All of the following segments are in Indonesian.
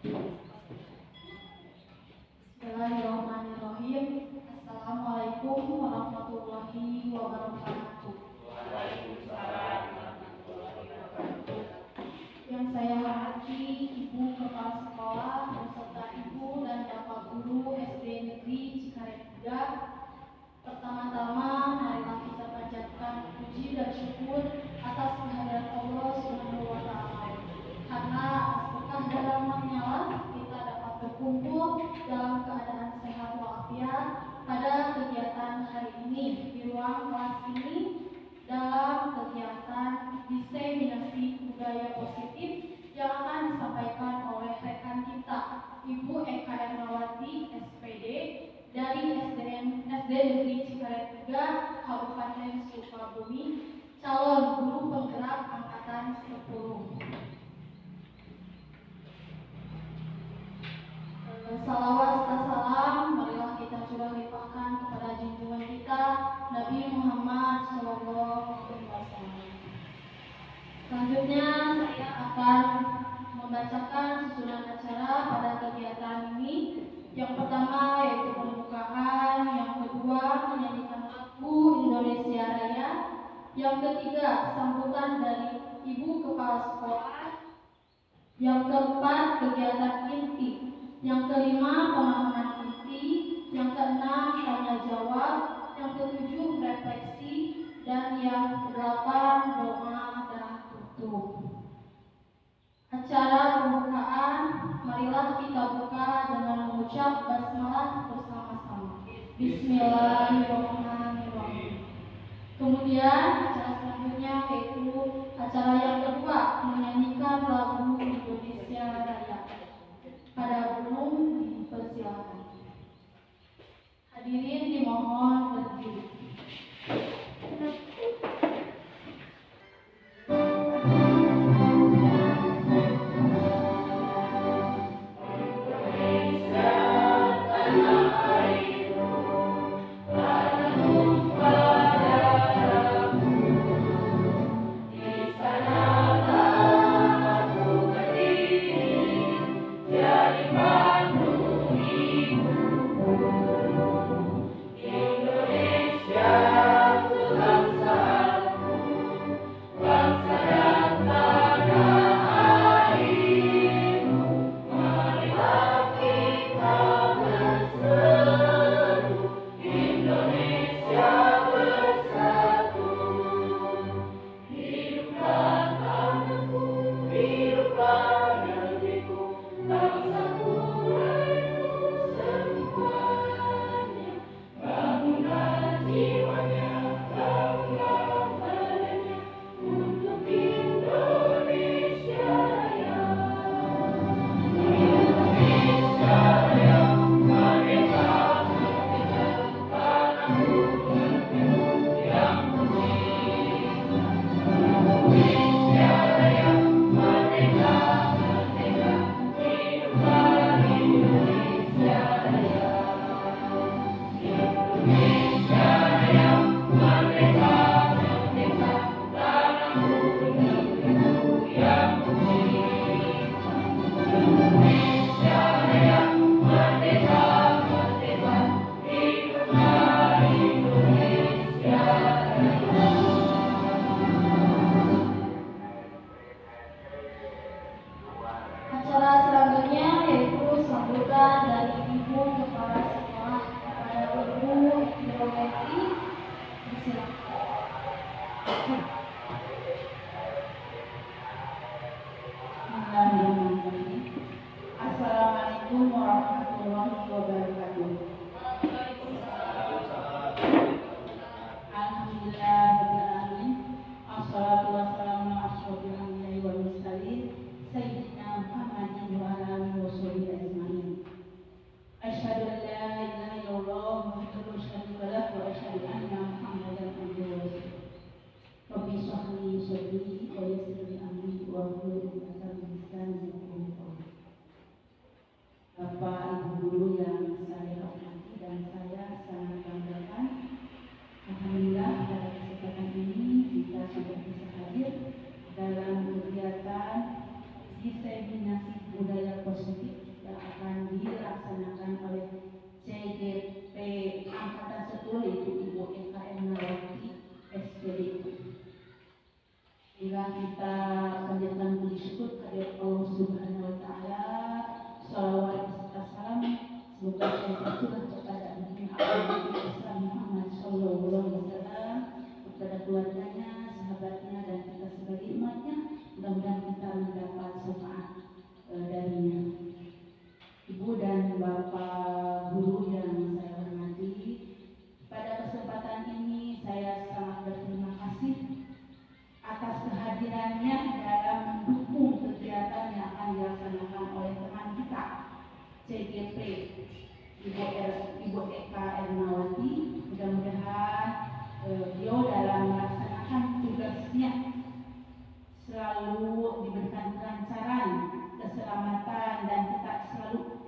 Bismillahirrahmanirrahim. Assalamualaikum warahmatullahi wabarakatuh. Waalaikumsalam warahmatullahi wabarakatuh. Yang saya hormati Ibu Kepala Sekolah beserta Ibu dan Bapak Guru SD Negeri Cikaret 3. Pertama-tama marilah kita panjatkan puji dan syukur atas kehadiran Allah Subhanahu wa Ta'ala. Karena atas berkah dan rahmat-Nya lah kita dapat berkumpul dalam keadaan sehat walafiat pada kegiatan hari ini di ruang kelas ini dalam kegiatan diseminasi budaya positif yang akan disampaikan oleh rekan kita Ibu Eka Ernawati SPD dari SD Negeri Cikaret 3 Kabupaten Sukabumi, calon guru penggerak angkatan 10. Salawat serta salam marilah kita curah limpahkan kepada junjungan kita Nabi Muhammad SAW. Selanjutnya saya akan membacakan susunan acara pada kegiatan ini. Yang pertama yaitu pembukaan, yang kedua menyanyikan lagu Indonesia Raya, yang ketiga sambutan dari Ibu Kepala Sekolah, yang keempat kegiatan inti, yang kelima pemahaman inti, yang keenam tanya jawab, yang ketujuh refleksi, dan yang kedelapan doa dan tutup. Acara pembukaan marilah kita buka dengan mengucap basmalah bersama-sama. Bismillahirrahmanirrahim. Kemudian acara selanjutnya yaitu acara yang kedua menyanyikan lagu Indonesia Raya. Pada belum dipersilakan. Hadirin dimohon berdiri. Assalamualaikum warahmatullahi wabarakatuh. Alhamdulillahirrahmanirrahim. Assalatu wassalamu ala asyrofil anbiya'i wal mursalin sayyidina Muhammadin wa ala alihi washabihi ajmain. Asyhadu an la ilaha illallah wahdahu la syarika lahu wa asyhadu anna Muhammadan abduhu wa rasuluh. Rabbi shrah li sadri wa yassir li amri wahlul 'uqdatam min lisani yafqahu qawli. Bapak Ibu guru yang saya hormati dan saya sangat banggakan, alhamdulillah pada kesempatan ini kita sudah bisa hadir dalam kegiatan diseminasi budaya positif dilaksanakan oleh CGP Angkatan 10 yaitu Ibu Eka Ernawati SPD. Bila kita panjatkan puji syukur kepada Allah Subhanahu wa taala, shalawat serta salam semoga tercurah kepada Nabi Muhammad sallallahu alaihi wasallam, kepada keluarganya, sahabatnya dan kita sebagai umatnya. Mudah-mudahan kita mendapat syafaat darinya. Ibu dan Bapak guru yang saya hormati, pada kesempatan ini saya sangat berterima kasih atas kehadirannya dalam mendukung kegiatan yang akan dilaksanakan oleh teman kita CGP Ibu Eka Ernawati. Mudah-mudahan beliau dalam melaksanakan tugasnya selalu diberikan kelancaran, keselamatan, dan kita selalu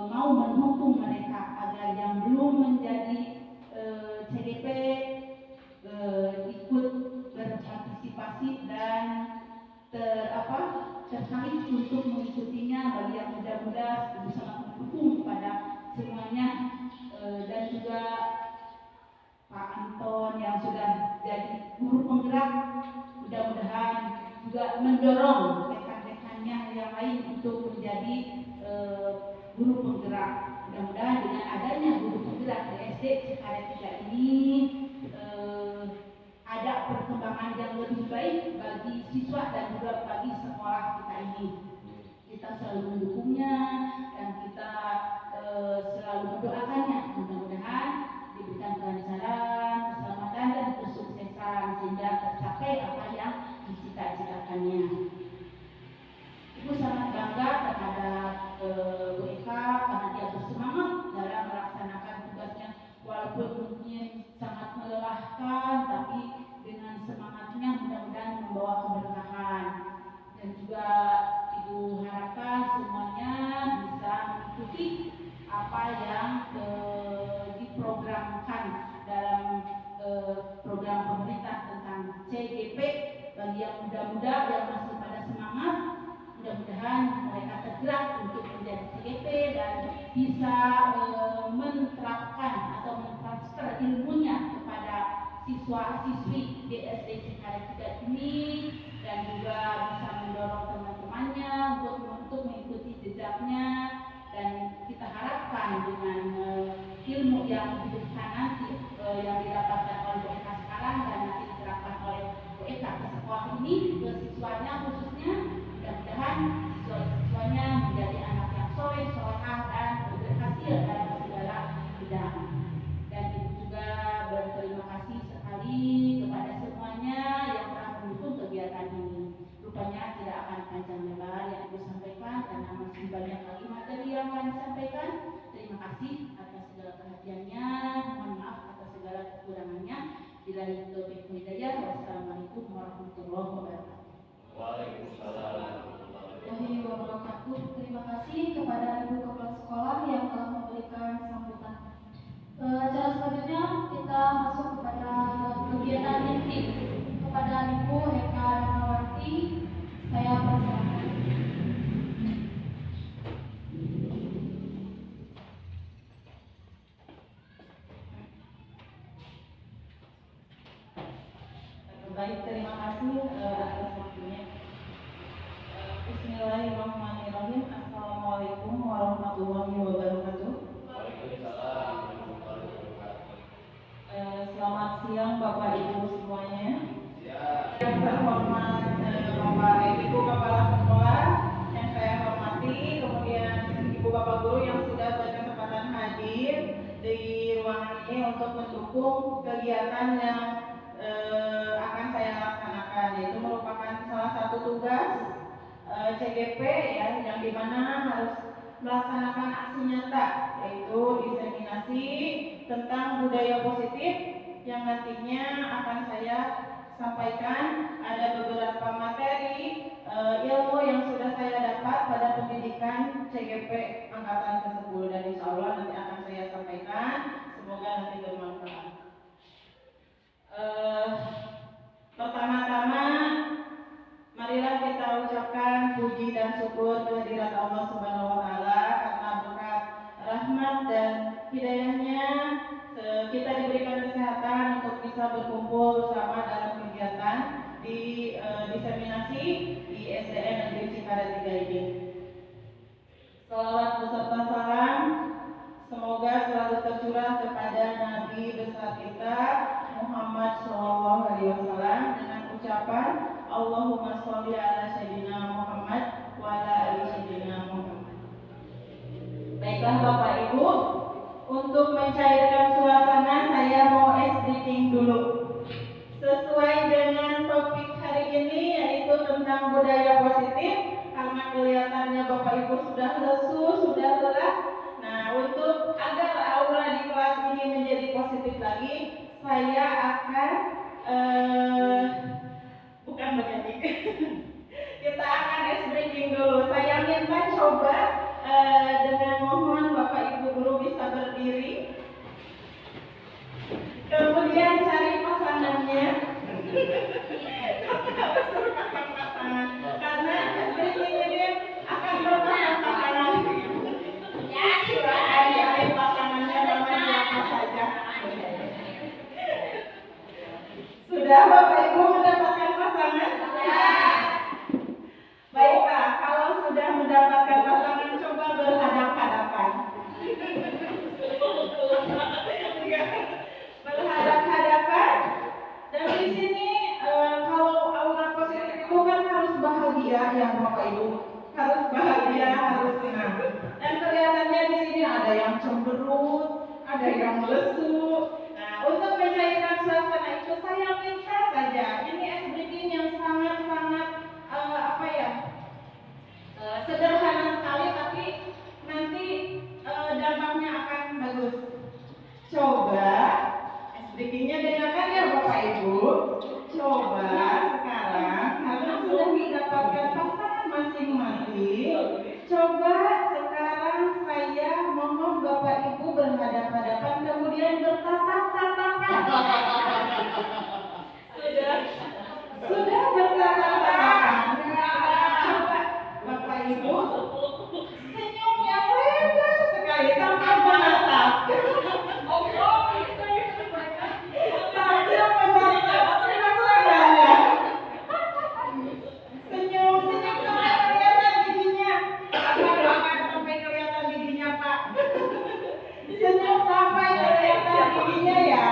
mau mendukung mereka agar yang belum menjadi CGP ikut berpartisipasi dan tertarik untuk mengikutinya. Bagi yang muda-muda ibu sangat mendukung kepada semuanya, dan juga Pak Anton yang sudah jadi guru penggerak, mudah-mudahan juga mendorong rekan-rekannya yang lain untuk menjadi guru penggerak. Mudah-mudahan dengan adanya guru penggerak di SD Cikaret 3 ini ada perkembangan yang lebih baik bagi siswa dan juga bagi sekolah kita ini. Kita selalu mendukungnya dan kita selalu mendoakannya. Mudah-mudahan diberikan kelancaran, keselamatan dan kesuksesan sehingga tercapai apa yang dicita-citakannya. Ibu sangat bangga terhadap Bu Eka karena dia bersemangat dalam melaksanakan tugasnya, walaupun mungkin sangat melelahkan, tapi dengan semangatnya mudah-mudahan membawa keberkahan. Dan juga Ibu harapkan semuanya bisa mengikuti apa yang diprogramkan dalam program pemerintah tentang CGP. Bagi yang muda-muda yang masih pada semangat, mudah-mudahan mereka tergerak untuk menjadi CGP dan bisa menerapkan atau mentransfer ilmunya kepada siswa-siswi di SD Cikaret 3 ini, dan juga bisa mendorong teman-temannya untuk mengikuti jejaknya. Dan kita harapkan dengan ilmu yang diberikan nanti yang didapatkan oleh Bu Eka sekarang dan nanti diterapkan oleh Bu Eka ke sekolah ini, ke siswanya khususnya, mudah-mudahan siswa-siswanya menjadi anak yang soleh, solehah dan berhasil dalam segala bidang. Dan Ibu juga berterima kasih sekali kepada semuanya yang telah mendukung kegiatan ini. Rupanya tidak akan panjang lebar yang Ibu sampaikan karena masih banyak lagi materi yang akan disampaikan. Terima kasih atas segala perhatiannya. Mohon maaf atas segala kekurangannya. Billahi taufiq wal hidayah. Wassalamualaikum warahmatullahi wabarakatuh. Waalaikumsalam warahmatullahi wabarakatuh. Terima kasih kepada Ibu Kepala Sekolah yang telah memberikan sambutan. Cara selanjutnya kita masuk kepada kegiatan inti. Kepada Ibu Eka Ernawati, saya persilakan. Baik, terima kasih atas waktunya. Bismillahirrahmanirrahim. Assalamualaikum warahmatullahi wabarakatuh. Waalaikumsalam warahmatullahi wabarakatuh. Selamat siang Bapak Ibu semuanya. Siap. Yang terhormat Bapak Ibu Kepala Sekolah yang saya hormati, kemudian Ibu Bapak Guru yang sudah berkesempatan hadir di ruangan ini untuk mendukung kegiatan yang akan saya laksanakan, yaitu merupakan salah satu tugas CGP ya, yang dimana harus melaksanakan aksi nyata, yaitu diseminasi tentang budaya positif yang nantinya akan saya sampaikan. Ada beberapa materi ilmu yang sudah saya dapat pada pendidikan CGP Angkatan ke-10 dan insya Allah nanti akan saya sampaikan, semoga nanti bermanfaat. Pertama-tama marilah kita ucapkan puji dan syukur kehadirat Allah Subhanahu wa taala karena berkat hidayahnya, kita diberikan kesehatan untuk bisa berkumpul bersama dalam kegiatan di diseminasi di SDN Negeri Cikaret 3 ini. Salawat beserta salam semoga selalu tercurah kepada Nabi besar kita Muhammad SAW dengan ucapan Allahumma sholli ala sayyidina Muhammad wa ala ali sayyidina Muhammad. Baiklah Bapak Ibu, untuk mencairkan suasana saya mau briefing dulu. Sesuai dengan topik hari ini yaitu tentang budaya positif, karena kelihatannya Bapak Ibu sudah lesu, sudah lelah. Nah, untuk agar aura di kelas ini menjadi positif lagi, saya akan bukan bernyanyi. Kita akan breaking dulu. Saya minta coba dengan mohon Bapak Ibu guru bisa berdiri. Kemudian cari pasangannya. Suruh pasang-pasangan. Karena breaking ini akan berpasang-pasangan. Ya, silakan cari pasangannya sama siapa saja. Sudah Bapak Ibu mendapatkan pasangan? Ya. Baiklah, kalau sudah mendapatkan pasangan coba berhadap-hadapan. Berhadap-hadapan. Dan di sini kalau aura positif itu kan harus bahagia ya Bapak Ibu. Harus bahagia, harus senang. Dan kelihatannya di sini ada yang cemberut, ada yang lesu. Nah, untuk mencairkan suasana itu saya minta saja ini breaking yang sangat-sangat sederhana sekali, tapi nanti dampaknya akan bagus. Coba breakingnya dengarkan ya Bapak Ibu. Coba sekarang karena sudah mendapatkan pasangan masing-masing, coba sekarang saya mohon Bapak Ibu berhadap-hadapan kemudian bertatap-tatapan. Sudah bertatap-tatapan. Coba Bapak Ibu senyum yang lebar sekali sampai menatap. Sambil menatap pasangannya. Senyum sampai kelihatan giginya. Bahkan sampai kelihatan giginya Pak. Senyum sampai kelihatan giginya ya.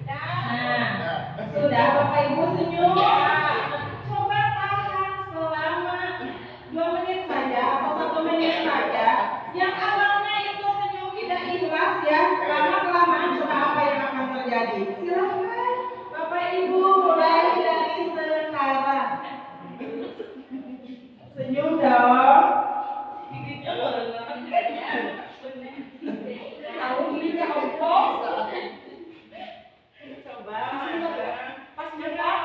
Nah, sudah Bapak Ibu senyum. Coba tahan selama 2 menit saja atau 1 menit saja. Yang awalnya itu senyum tidak ikhlas ya, lama-kelamaan coba apa yang akan terjadi. Silahkan Bapak Ibu mulai dari sekarang. Senyum dong. Tahu giginya ompong. Coba pas menang.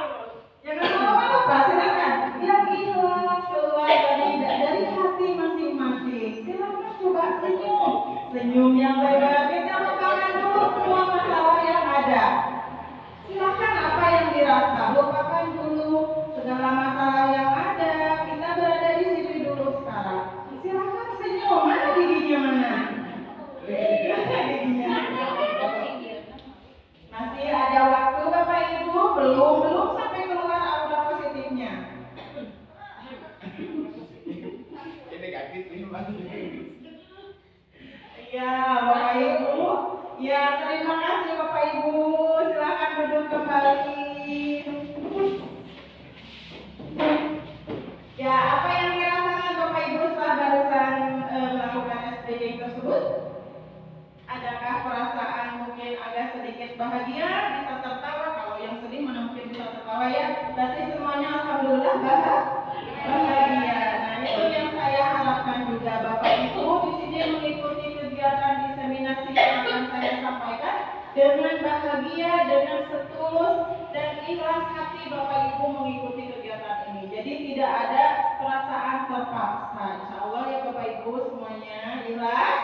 Jangan apa-apa, silakan. Yang ikhlas keluar dari hati masing-masing. Silakan coba senyum. Senyum yang lebar. Kita lupakan dulu semua masalah yang ada. Silakan apa yang dirasa, lupakan dulu segala masalah yang ada. Kita berada di sini dulu sekarang. Silakan senyum. Mana giginya mana? Giginya. Masih ada waktu Bapak Ibu, belum sampai keluar aura positifnya. Ini kaget nih Mas. Ya Bapak Ibu, ya terima kasih Bapak Ibu, silakan duduk kembali. Ya apa yang dirasakan Bapak Ibu setelah barusan melakukan SPJ tersebut? Adakah perasaan mungkin agak sedikit bahagia, bisa tertawa? Kalau yang sedih mana mungkin bisa tertawa ya? Berarti semuanya alhamdulillah bahagia. Nah itu yang saya harapkan juga Bapak Ibu di sini mengikuti kegiatan diseminasi yang akan saya sampaikan dengan bahagia, dengan setulus dan ikhlas hati Bapak Ibu mengikuti kegiatan ini. Jadi tidak ada perasaan terpaksa. Insya Allah ya Bapak Ibu semuanya ikhlas.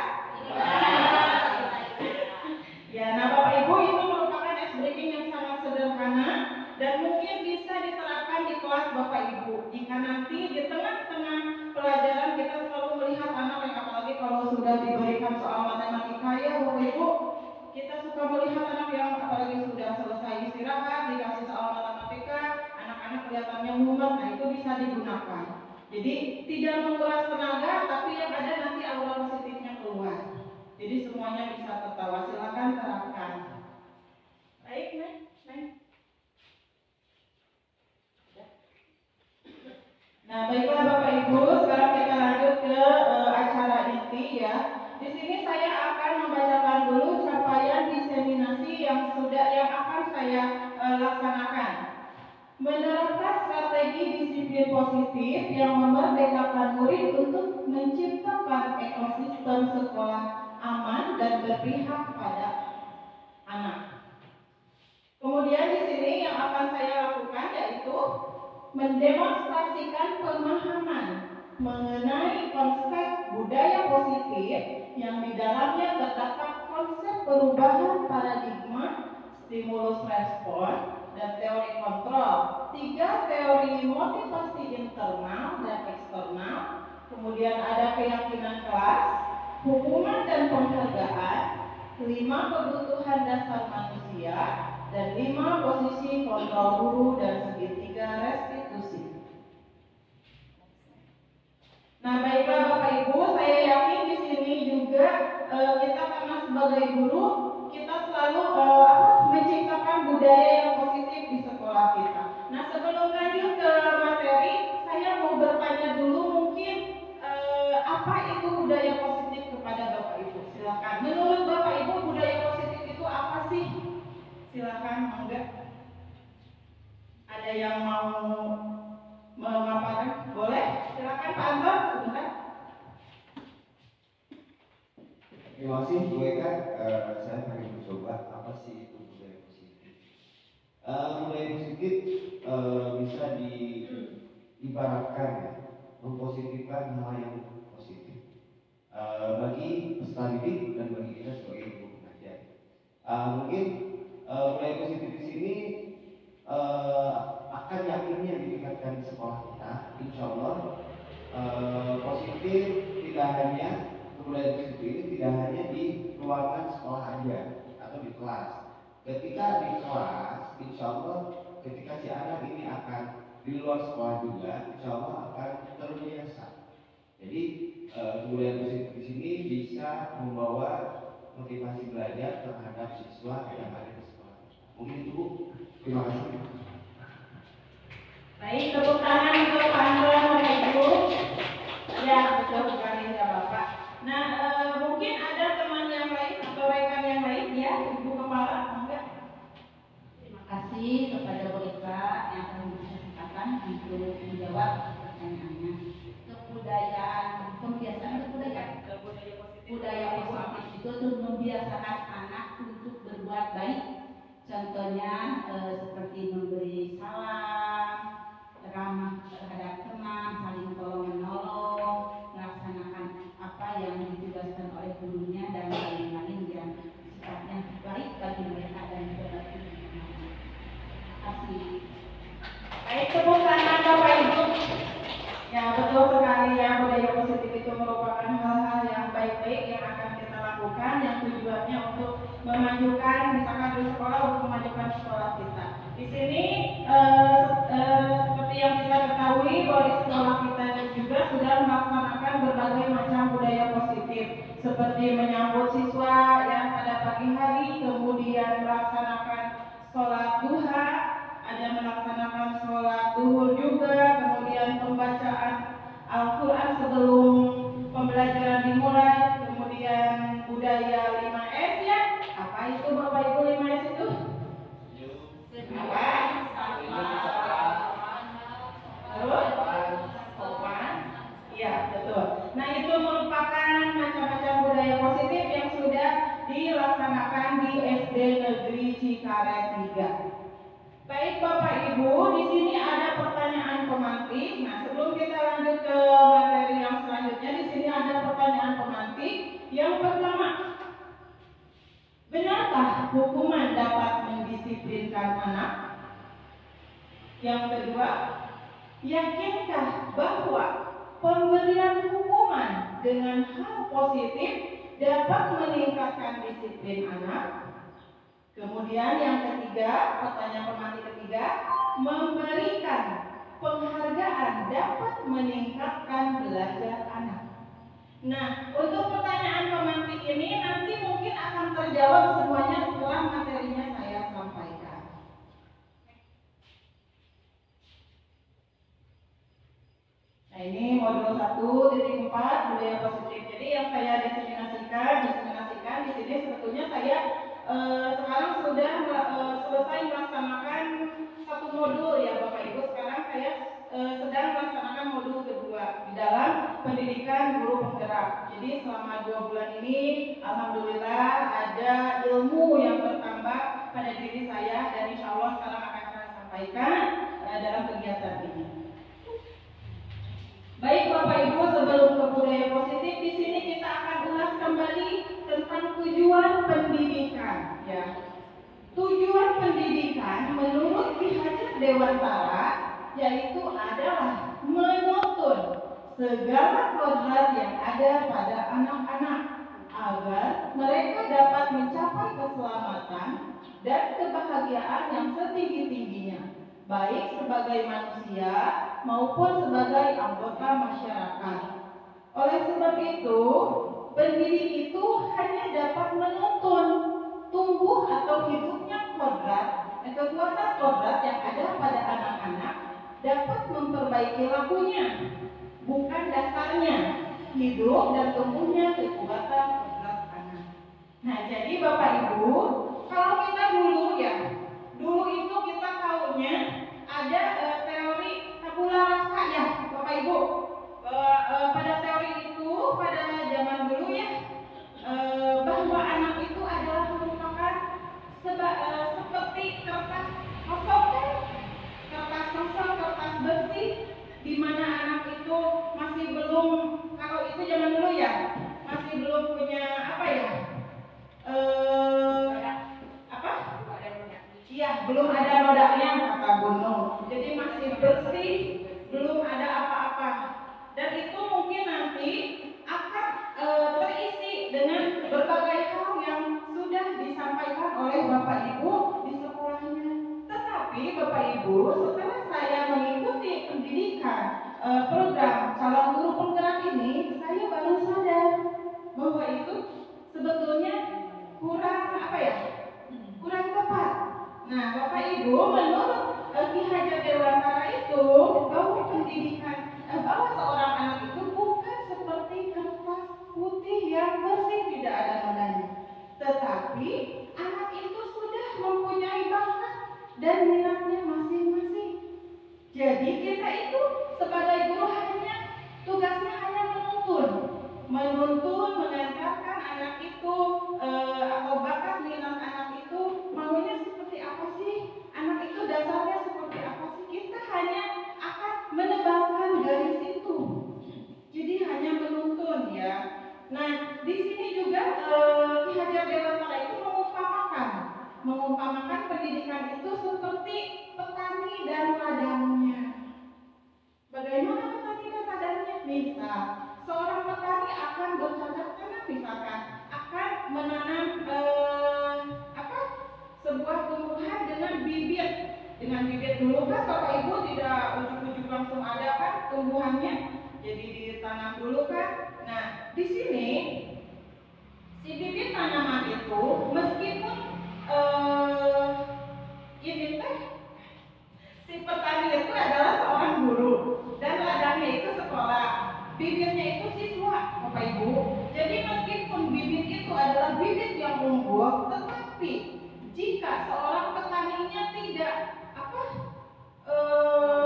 Ya, nah Bapak Ibu itu merupakan breaking yang sangat sederhana dan mungkin bisa diterapkan di kelas Bapak Ibu. Jika nanti di tengah-tengah pelajaran kita selalu melihat anak yang apalagi kalau sudah di diberikan soal matematika ya Bapak Ibu, kita suka melihat anak yang apalagi sudah selesai istirahat dikasih soal matematika, anak-anak kelihatannya mumet, nah itu bisa digunakan. Jadi tidak menguras tenaga, tapi yang ada nanti aura positifnya keluar. Jadi semuanya bisa tertawa. Silakan terapkan. Baik, Neng. Nah, baiklah Bapak Ibu, sekarang kita lanjut ke acara inti ya. Di sini saya akan membacakan dulu capaian diseminasi yang akan saya laksanakan. Menerapkan strategi disiplin positif yang memerdekakan murid untuk menciptakan ekosistem sekolah aman dan berpihak pada anak. Kemudian di sini yang akan saya lakukan yaitu mendemonstrasikan pemahaman mengenai konsep budaya positif yang di dalamnya terdapat konsep perubahan paradigma, stimulus respon, dan teori kontrol. 3 teori motivasi internal dan eksternal, kemudian ada keyakinan kelas, hukuman dan penghargaan, 5 kebutuhan dasar manusia, dan 5 posisi kontrol guru dan segitiga restitusi. Nah, baiklah Bapak Ibu, saya yakin di sini juga kita karena sebagai guru kita selalu menciptakan budaya yang positif di sekolah kita. Nah, sebelum lanjut ke materi, saya mau bertanya dulu mungkin apa itu budaya positif kepada Bapak Ibu? Silakan. Menurut Bapak Ibu budaya positif itu apa sih? Silakan, monggo. Ada yang mau memaparkan? Boleh? Silakan Pak Anton, sebentar. Terima kasih Bu Eka. Saya akan mencoba apa sih itu budaya positif. Budaya positif bisa diibaratkan ya, mempositifkan hal yang positif bagi peserta didik dan bagi kita sebagai guru pengajar. Mungkin budaya positif di sini akan yakinnya ditingkatkan di sekolah kita, insya Allah positif tidak hanya budaya positif ini tidak hanya di ruangan sekolah aja atau di kelas. Ketika di kelas, insya Allah ketika si anak ini akan di luar sekolah juga, insya Allah akan terbiasa. Jadi budaya positif di sini bisa membawa motivasi belajar terhadap siswa yang ada di sekolah. Mungkin itu Bu. Terima kasih. Baik, tepuk tangan untuk Pak Anton, Bapak Ibu. Ya, betul sekali ya Bapak. Nah, mungkin ada teman yang lain atau rekan yang lain ya, Ibu Kepala, enggak? Terima kasih kepada Bu Eka yang akan menceritakan untuk menjawab pertanyaannya. Kebudayaan, pembiasaan budaya positif itu tuh membiasakan anak untuk berbuat baik. Contohnya seperti memberi salam, ramah terhadap teman, saling tolong menolong, melaksanakan apa yang ditugaskan oleh gurunya dan lain-lain yang sifatnya baik bagi mereka dan berarti. Terima kasih. Baik, tepuk tangan Bapak Ibu. Ya, betul sekali ya, budaya positif itu merupakan hal-hal yang baik-baik yang akan kita lakukan yang tujuannya untuk memajukan misalkan di sekolah untuk memajukan sekolah kita. Di sini seperti yang kita ketahui bahwa di sekolah kita juga sudah melaksanakan berbagai macam budaya positif seperti menyambut siswa ya pada pagi hari, kemudian melaksanakan sholat duha, ada melaksanakan sholat duhur juga, kemudian pembacaan Al-Quran sebelum pembelajaran dimulai, kemudian budaya 5S ya. Apa itu Bapak Ibu 5S itu? Apa? Terus? Sopan. Iya, betul. Nah, itu merupakan macam-macam budaya positif yang sudah dilaksanakan di SD Negeri Cikaret 3. Baik Bapak Ibu, di sini ada pertanyaan pemantik. Nah, sebelum kita lanjut ke materi yang selanjutnya, di sini ada pertanyaan pemantik. Yang pertama, benarkah hukuman dapat mendisiplinkan anak? Yang kedua, yakinkah bahwa pemberian hukuman dengan hal positif dapat meningkatkan disiplin anak. Kemudian yang ketiga, pertanyaan pemantik ketiga, memberikan penghargaan dapat meningkatkan belajar anak. Nah, untuk pertanyaan pemantik ini nanti mungkin akan terjawab semuanya setelah materinya saya sampaikan. Nah, ini modul 1.4 budaya positif. Jadi yang saya diseminasikan di sini sebetulnya saya sekarang sudah selesai melaksanakan satu modul ya Bapak Ibu. Sekarang saya sedang melaksanakan modul kedua di dalam pendidikan guru penggerak. Jadi selama 2 bulan ini alhamdulillah ada ilmu yang bertambah pada diri saya dan insya Allah sekarang akan saya sampaikan dalam kegiatan ini. Baik Bapak Ibu, sebelum ke budaya positif, di sini kita akan ulas kembali tentang tujuan pendidikan. Ya, tujuan pendidikan menurut Ki Hajar Dewantara yaitu adalah menuntun segala kodrat yang ada pada anak-anak agar mereka dapat mencapai keselamatan dan kebahagiaan yang setinggi-tingginya, baik sebagai manusia maupun sebagai anggota masyarakat. Oleh sebab itu, pendidik itu hanya dapat menuntun tumbuh atau hidupnya kekuatan kodrat yang ada pada anak-anak, dapat memperbaiki lakunya, bukan dasarnya hidup dan tumbuhnya kekuatan kodrat anak. Nah, jadi Bapak Ibu, kalau kita dulu itu kita tahunya ada teori tabula rasa ya Bapak Ibu. Pada teori itu pada zaman dulu ya, bahwa anak itu adalah merupakan seperti kertas kosong, kertas bersih, di mana anak itu masih belum, kalau itu zaman dulu ya, masih belum punya apa ya, iya, belum ada nodanya kata Gunung. Jadi masih bersih, belum ada apa-apa. Dan itu mungkin nanti akan terisi dengan berbagai hal yang sudah disampaikan oleh Bapak Ibu di sekolahnya. Tetapi Bapak Ibu, setelah saya mengikuti pendidikan program calon guru penggerak ini, saya baru sadar bahwa itu sebetulnya kurang tepat. Nah, Bapak Ibu, menurut Ki Hajar Dewantara itu bahwa bahwa seorang anak itu bukan seperti kertas putih yang bersih tidak ada nodanya, tetapi anak itu sudah mempunyai bakat dan minatnya masing-masing. Jadi kita itu sebagai guru tugasnya hanya menuntun, mengantarkan anak itu atau bakat minat anak itu maunya seperti apa sih, anak itu dasarnya seperti apa sih, kita hanya akan menebalkan garis itu. Jadi hanya menuntun ya. Nah, di sini juga Ki Hajar Dewantara itu mengumpamakan pendidikan itu seperti petani dan ladangnya. Bagaimana petani dan ladangnya? Misal, seorang petani akan bercocok tanam, misalkan akan menanam sebuah tumbuhan dengan bibit dulu kan Bapak Ibu tidak ujuk-ujuk langsung ada kan tumbuhannya, jadi ditanam dulu kan. Nah, di sini si bibit tanaman itu meskipun si petani itu adalah seorang guru dan ladangnya itu sekolah, bibitnya itu siswa Bapak Ibu. Jadi meskipun bibit itu adalah bibit yang unggul, tetapi jika seorang petaninya tidak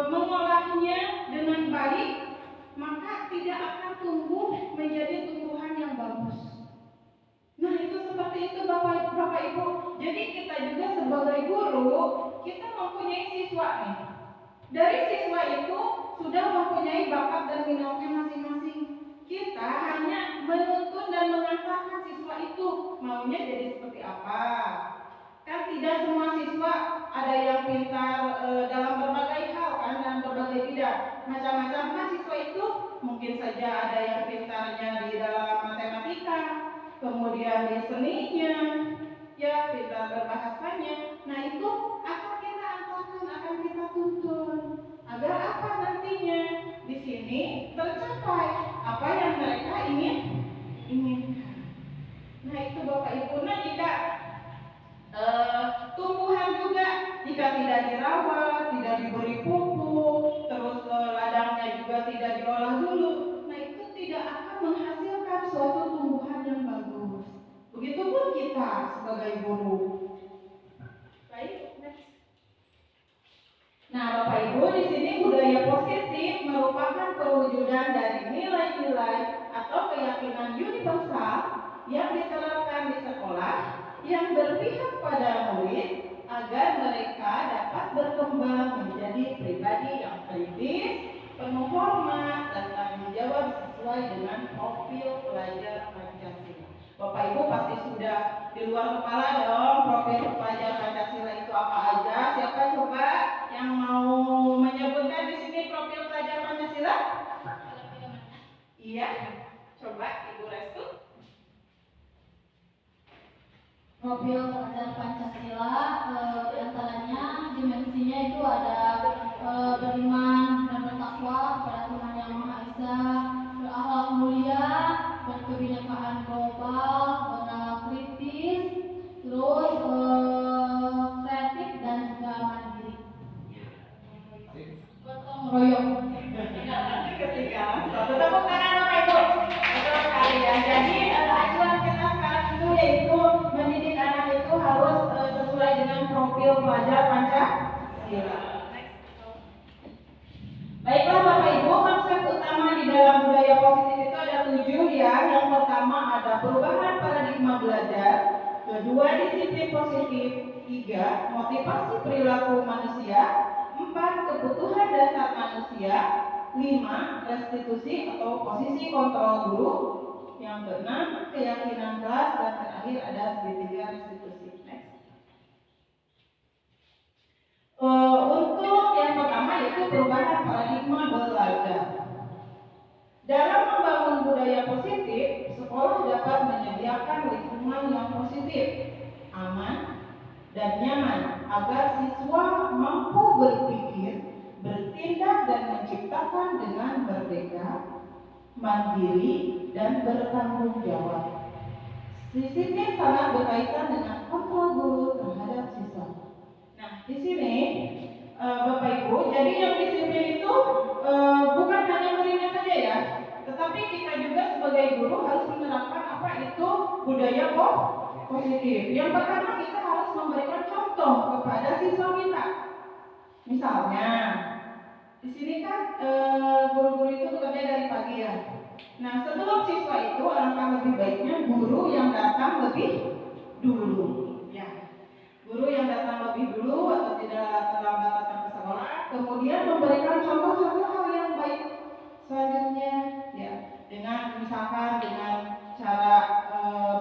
mengolahnya dengan baik, maka tidak akan tumbuh menjadi tumbuhan yang bagus. Nah, itu seperti itu Bapak Ibu. Jadi kita juga sebagai guru, kita mempunyai siswa nih. Dari siswa itu sudah mempunyai bakat dan minatnya masing-masing. Kita hanya menuntun dan mengantarkan siswa itu maunya jadi seperti apa. Kan tidak semua siswa ada yang pintar dalam berbagai hal kan, dalam berbagai bidang. Macam-macam kan siswa itu, mungkin saja ada yang pintarnya di dalam matematika, kemudian listeningnya, ya pintar berbahasanya. Nah itu akan kita angkatkan, akan kita tuntun agar apa nantinya di sini tercapai apa yang mereka inginkan. Nah itu Bapak Ibu, nah jika tumbuhan juga jika tidak dirawat, tidak diberi pupuk, terus ladangnya juga tidak diolah dulu, nah itu tidak akan menghasilkan suatu tumbuhan yang bagus. Begitupun kita sebagai guru. Baik, next. Nah, Bapak Ibu, di sini budaya positif merupakan perwujudan dari nilai-nilai atau keyakinan universal yang diterapkan di sekolah yang berpihak pada murid agar mereka dapat berkembang menjadi pribadi yang kritis, penuh hormat, dan tanggung jawab sesuai dengan profil pelajar Pancasila. Bapak Ibu pasti sudah di luar kepala dong profil pelajar Pancasila itu apa aja. Siapa coba yang mau menyebutkan di sini profil pelajar Pancasila? Iya, coba Ibu Restu. Profil pelajar Pancasila diantaranya dimensinya itu ada beriman dan bertakwa kepada Tuhan Yang Maha Esa, berakhlak mulia, berkebinekaan global, berakhlak kritis, terus kreatif dan juga mandiri. Gotong royong. Ketiga, tepuk tangan Bapak Ibu. Betul sekali ya. Jadi acuan kita sekarang itu yaitu mendidik anak itu harus sesuai dengan profil pelajar Pancasila. Baiklah Bapak Ibu, konsep utama di dalam budaya positif itu ada 7 ya. Yang pertama ada perubahan paradigma belajar, kedua disiplin positif, 3 motivasi perilaku manusia, 4 kebutuhan dasar manusia, 5 restitusi atau posisi kontrol guru, yang keenam keyakinan kelas, dan terakhir ada segitiga restitusi. Next. Untuk yang pertama yaitu perubahan paradigma belajar. Dalam membangun budaya positif, sekolah dapat menyediakan lingkungan yang positif, aman, dan nyaman agar siswa mampu berpikir, bertindak, dan menciptakan dengan merdeka, mandiri, dan bertanggung jawab. Disiplin sangat berkaitan dengan kontrol guru terhadap siswa. Nah, di sini Bapak Ibu, jadi yang disiplin itu bukan hanya muridnya saja ya, tetapi kita juga sebagai guru harus menerapkan apa itu budaya positif. Yang pertama kita harus memberikan contoh kepada siswa kita. Misalnya, di sini kan guru-guru itu bekerja dari pagi ya. Nah, sebelum siswa itu alangkah lebih baiknya guru yang datang lebih dulu. Ya, guru yang datang lebih dulu atau tidak terlambat datang ke sekolah, kemudian memberikan contoh-contoh hal yang baik selanjutnya, ya, dengan misalkan dengan cara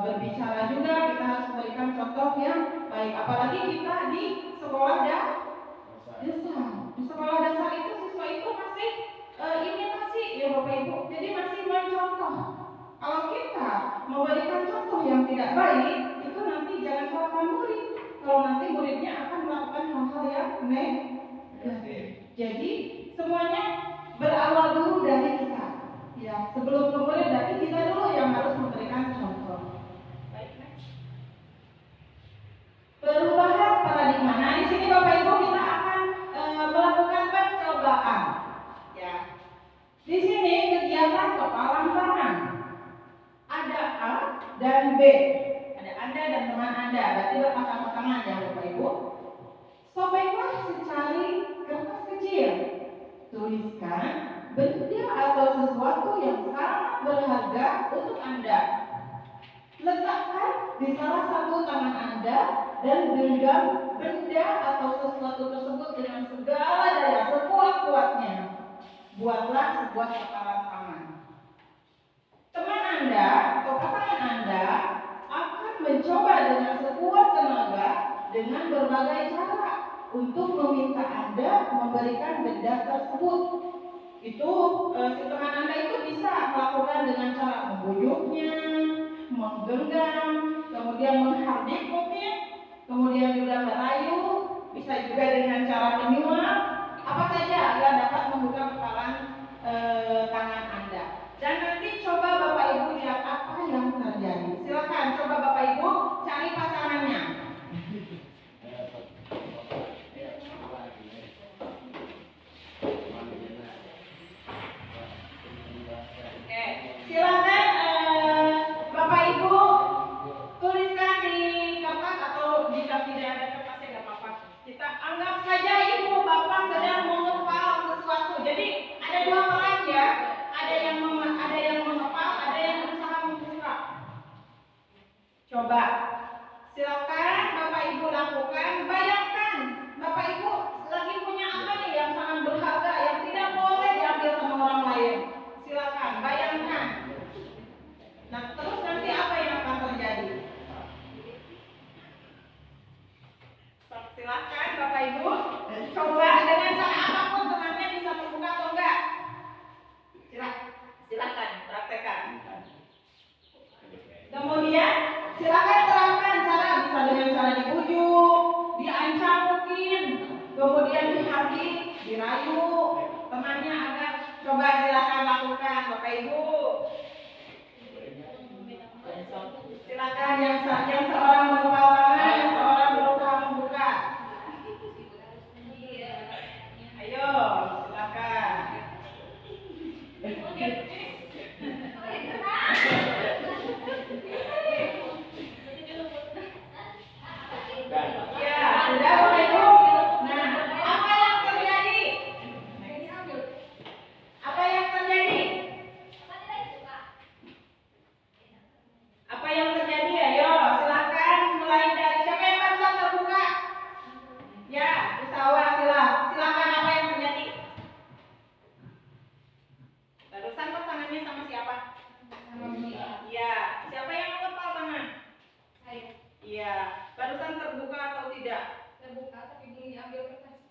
berbicara juga kita harus memberikan contoh yang baik. Apalagi kita di sekolah dasar. Di sekolah dasar itu siswa itu masih imitasi ya Bapak Ibu. Jadi masih mencontoh. Kalau kita memberikan contoh yang tidak baik, itu nanti jangan salahkan murid. Kalau nanti muridnya akan melakukan hal-hal yang negatif. Jadi semuanya berawal dulu dari kita. Ya, sebelum ke murid berarti kita dulu yang harus memberikan contoh. Baik, next. Perubahan paradigma. Nah, di sini Bapak Ibu kita akan melakukan percobaan. Ya. Di sini kegiatan kepalang tangan. Ada A dan B. Ada Anda dan teman Anda. Berarti berpasang-pasangan ya Bapak Ibu. Sobeklah secari kertas kecil. Tuliskan benda atau sesuatu yang sangat berharga untuk Anda. Letakkan di salah satu tangan Anda dan genggam benda atau sesuatu tersebut dengan segala daya sekuat-kuatnya. Buatlah sebuah kepalang tangan. Teman Anda atau pasangan Anda akan mencoba dengan sekuat tenaga dengan berbagai cara untuk meminta Anda memberikan benda tersebut. Itu si teman Anda itu bisa melakukan dengan cara membujuknya, menggenggam, kemudian menghardik mungkin, kemudian juga merayu, bisa juga dengan cara menyuap, apa saja agar dapat membuka kepalan tangan Anda. Dan nanti coba Bapak Ibu lihat apa yang terjadi. Silakan coba Bapak Ibu cari pasangannya. Oke, silakan Bapak Ibu tuliskan di kertas atau jika tidak ada kertas ya nggak apa-apa. Kita anggap saja Ibu Bapak sedang mengepal sesuatu. Jadi ada dua peran ya, ada yang mengepal, ada yang berusaha membuka. Coba, silakan Bapak Ibu lakukan. Bayangkan Bapak Ibu lagi punya apa nih yang sangat berharga yang tidak boleh diambil sama orang lain. Silakan, bayangkan. Nah, terus nanti apa yang akan terjadi? Silakan Bapak Ibu coba dengan cara apapun temannya bisa membuka atau enggak. Silakan praktekkan. Kemudian silakan terapkan cara bisa dengan cara dibujuk, diancam mungkin, kemudian dihardik, dirayu temannya agar coba silakan lakukan Bapak Ibu. Silakan yang seorang mengepal tangan, yang seorang berusaha membuka. Ayo, silakan. Ya, sudah Bapak Ibu. Nah, apa yang terjadi? Apa yang terjadi? Apa yang terjadi? Ayo, silakan mulai dari siapa yang barusan terbuka? Ya, usahawan silakan apa yang terjadi? Barusan pasangannya sama siapa? Iya, siapa yang mengepal tangan? Saya Iya, barusan terbuka atau tidak? terbuka tapi belum diambil kertasnya.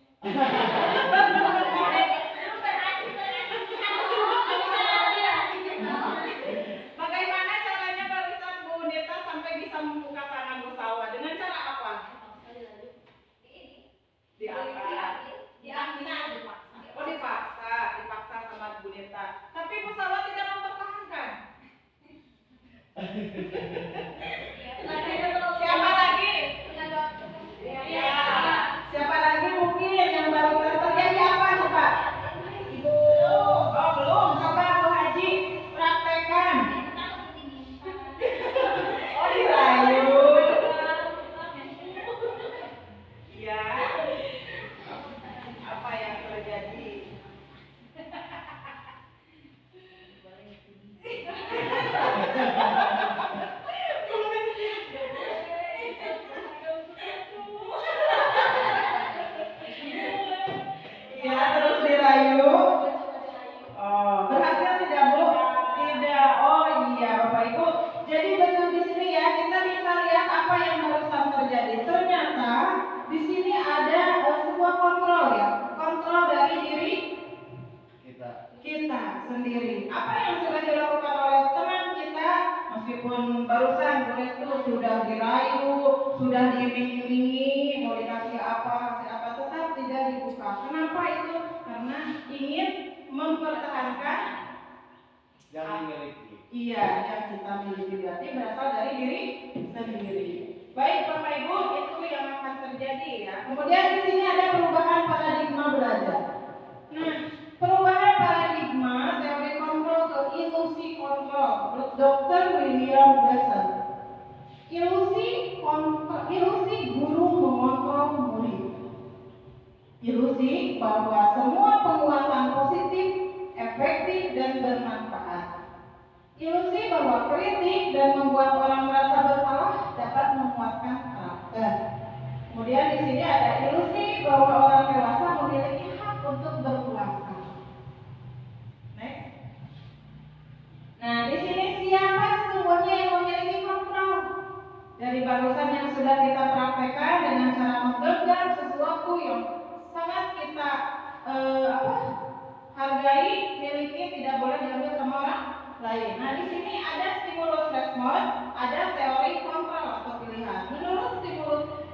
Bagaimana caranya barusan Bu Neta sampai bisa membuka tangan Bu Salwa? Dengan cara apa? Diangkat. Oh, dipaksa sama Bu Neta. Tapi Bu Salwa tidak mempertahankan. Siapa lagi? Ya, siapa lagi mungkin yang barusan terjadi apa coba? Ibu, oh belum, coba Bu Haji praktekkan. Oh dirayu. Ya. Apa yang terjadi? Ya, terus dirayu. Oh, berhasil tidak Bu? Tidak. Oh iya Bapak Ibu. Jadi betul di sini ya kita bisa lihat apa yang barusan terjadi. Ternyata di sini ada sebuah kontrol ya, kontrol dari diri kita sendiri. Apa yang sudah dilakukan oleh teman kita, meskipun barusan boleh itu sudah dirayu, sudah diiming-imingi, mau dikasih apa, tetap tidak dibuka. Kenapa itu? Karena ingin mempertahankan yang dimiliki. iya yang kita miliki, berarti berasal dari diri sendiri. Baik Bapak Ibu, itu yang akan terjadi ya. Kemudian di sini ada perubahan paradigma belajar. Nah, perubahan paradigma teori kontrol ke ilusi kontrol. Dr. William Glasser. Ilusi guru mengontrol murid. Ilusi bahwa semua penguatan positif, efektif dan bermanfaat. Ilusi bahwa kritik dan membuat orang merasa bersalah dapat menguatkan karakter. Kemudian di sini ada ilusi bahwa orang dewasa memiliki hak untuk berkuasa. Next. Nah, di sini siapa sesungguhnya yang memiliki kontrol? Dari barusan yang sudah kita praktekkan dengan cara menggenggam sesuatu yang sangat kita hargai, miliki, tidak boleh diambil sama orang lain. Nah, di sini ada stimulus respon. respon, ada teori kontrol atau pilihan. Menurut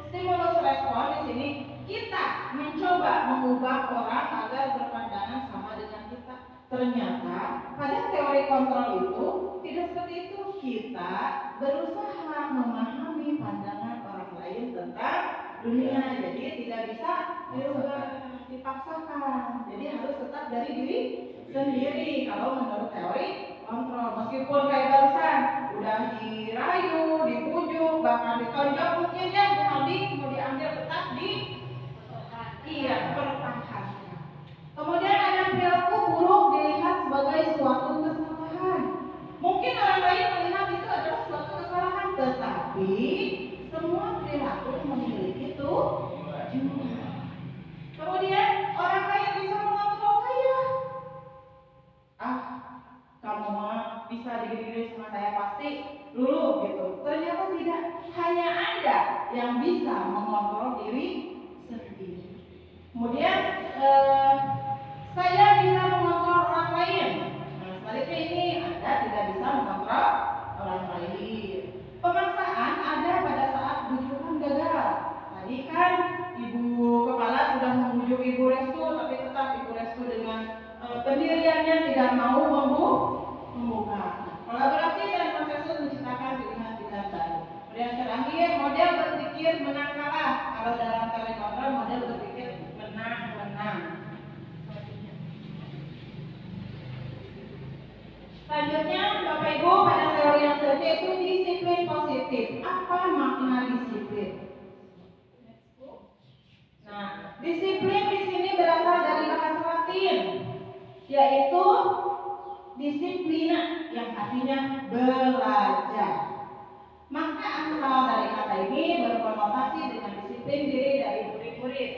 stimulus respon di sini kita mencoba mengubah orang agar berpandangan sama dengan kita. Ternyata pada teori kontrol itu tidak seperti itu. Kita berusaha memahami pandangan orang lain tentang dunia. Jadi tidak bisa dirubah, dipaksakan. Jadi harus tetap dari diri sendiri kalau menurut teori kontrol. Meskipun kayak barusan udah dirayu, dipujuk, bahkan ditonjok, mungkin ya mau diambil tetap pertahankan. Kemudian ada perilaku buruk dilihat sebagai suatu kesalahan. Mungkin orang lain melihat itu adalah suatu kesalahan, tetapi semua perilaku memiliki itu juga. Kemudian orang lain bisa mengontrol saya. Kamu mah bisa digini-gini sama saya pasti dulu gitu. Ternyata tidak, hanya Anda yang bisa mengontrol diri sendiri. Kemudian saya bisa mengontrol orang lain. Nah, sebaliknya ini Anda tidak bisa mengontrol orang lain. Pemaksaan ada pada saat bujukan gagal. Tadi kan Ibu Kepala sudah membujuk Ibu Restu, tapi tetap Ibu Restu dengan pendiriannya tidak mau membuka. Kolaborasi dan konsensus menciptakan pilihan-pilihan baru. Kemudian terakhir, model berpikir menang kalah. Kalau dalam teori kontrol, model berpikir menang-menang. Selanjutnya, Bapak Ibu, pada teori yang ketiga itu disiplin positif. Apa makna disiplin? Nah, disiplin di sini berasal dari bahasa Latin, yaitu disiplina, yang artinya belajar. Maka asal dari kata ini berkonotasi dengan disiplin diri dari murid-murid.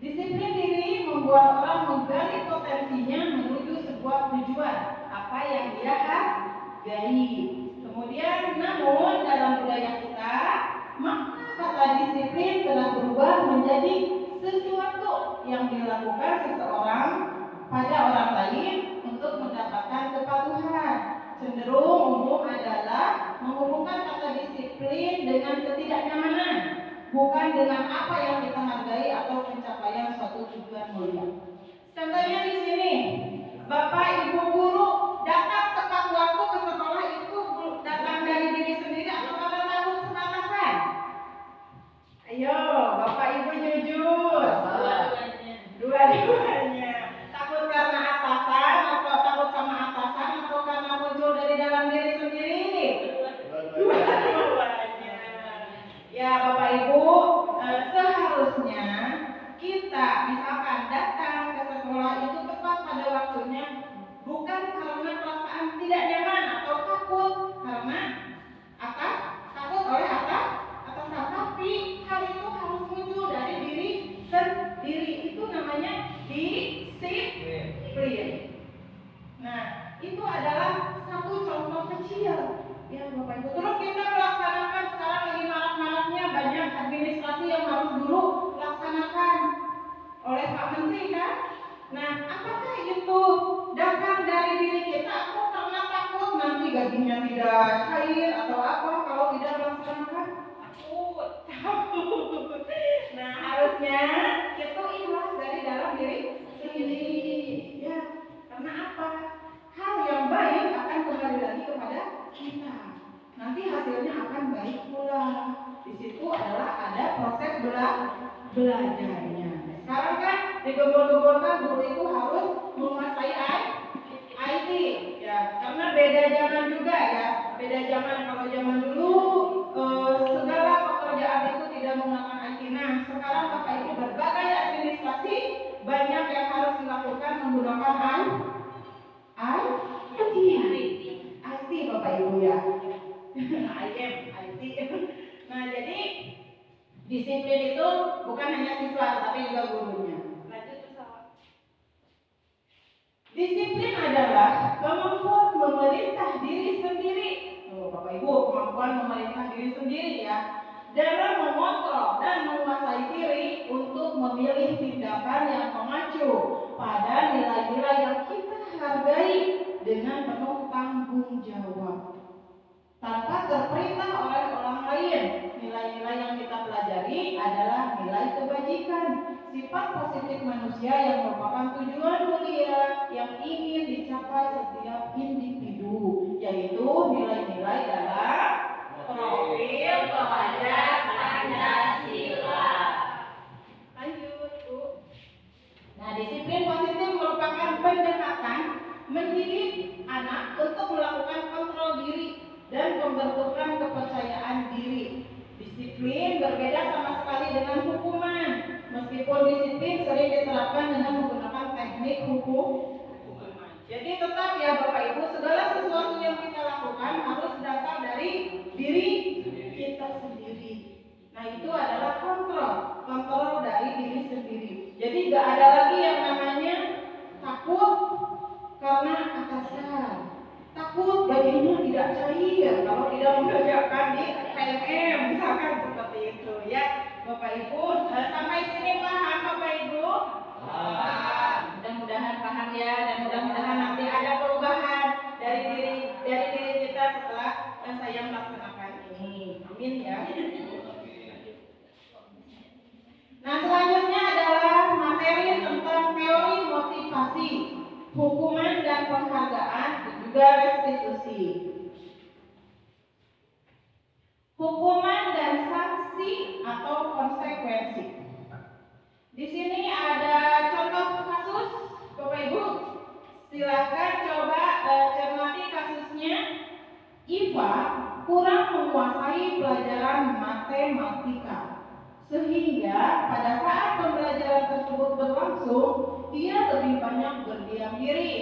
Disiplin diri membuat orang menggali potensinya menuju sebuah tujuan, apa yang dia hargai. Kemudian, namun dalam budaya kita, makna kata disiplin telah berubah menjadi sesuatu yang dilakukan seseorang pada orang lain untuk mendapatkan kepatuhan. Cenderung umum adalah menghubungkan kata disiplin dengan ketidaknyamanan, bukan dengan apa yang kita hargai atau pencapaian suatu tujuan mulia. Contohnya di sini, Bapak Ibu guru datang tepat waktu ke sekolah itu datang dari diri sendiri atau karena takut sama atasan? Ayo, Bapak Ibu jujur. Dua-duanya. Takut karena atasan atau takut sama atasan atau karena muncul dari dalam diri sendiri? Dua-duanya. Ya Bapak Ibu, seharusnya kita misalkan datang ke sekolah itu tepat pada waktunya, bukan karena perasaan tidak nyaman atau takut karena takut oleh atasan, tapi hal itu harus muncul dari diri sendiri. Itu namanya disiplin. Nah, itu adalah satu contoh kecil ya Bapak Ibu. Terus kita melaksanakan sekarang lagi marak-maraknya banyak administrasi yang harus dulu laksanakan oleh Pak Menteri kan. Nah, apakah itu datang dari diri kita atau karena takut nanti gajinya tidak cair atau apa kalau tidak melaksanakan? Takut. Nah, harusnya itu ikhlas dari dalam diri sendiri ya. Karena apa? Hal yang baik akan kembali lagi kepada kita. Nanti hasilnya akan baik pula. Di situ adalah ada proses belajarnya. Sekarang kan digembor-gemborkan guru itu harus menguasai IT ya, karena beda zaman juga ya. Beda zaman, kalau zaman dulu segala pekerjaan itu tidak menggunakan IT. Nah, sekarang Bapak Ibu berbagai administrasi banyak yang harus dilakukan menggunakan IT Bapak Ibu ya. IT. Nah, jadi disiplin itu bukan hanya siswa tapi juga gurunya. Lanjut pesawat. Disiplin adalah kemampuan memerintah diri sendiri. Bapak Ibu, kemampuan memerintah diri sendiri ya, dalam mengontrol dan menguasai diri untuk memilih tindakan yang mengacu pada nilai-nilai yang kita hargai dengan penuh tanggung jawab. Tanpa sifat positif manusia yang merupakan tujuan mulia yang ingin dicapai setiap individu, yaitu nilai-nilai dalam profil pelajar Pancasila. Lanjut, Bu. Nah, disiplin positif merupakan pendekatan mendidik anak untuk melakukan kontrol diri dan pembentukan kepercayaan diri. Disiplin berbeda sama sekali dengan hukuman. Meskipun disiplin sering diterapkan dengan menggunakan teknik hukuman. Jadi tetap ya Bapak Ibu, segala sesuatu yang kita lakukan harus berasal dari diri kita sendiri. Nah, itu adalah kontrol dari diri sendiri. Jadi gak ada lagi yang namanya takut karena atasan, takut gajinya tidak cair kalau tidak mengerjakan di PLN, misalkan seperti itu ya Bapak Ibu. Sampai sini paham Bapak Ibu? Mudah-mudahan paham ya, dan mudah-mudahan nanti ada perubahan dari diri kita setelah saya melaksanakan ini. Amin ya. Nah, selanjutnya adalah materi tentang teori motivasi, hukuman dan penghargaan, dan juga restitusi. Hukuman dan sanksi atau konsekuensi. Di sini ada contoh kasus, Bapak Ibu. Silakan coba cermati kasusnya. Iva kurang menguasai pelajaran matematika, sehingga pada saat pembelajaran tersebut berlangsung, ia lebih banyak berdiam diri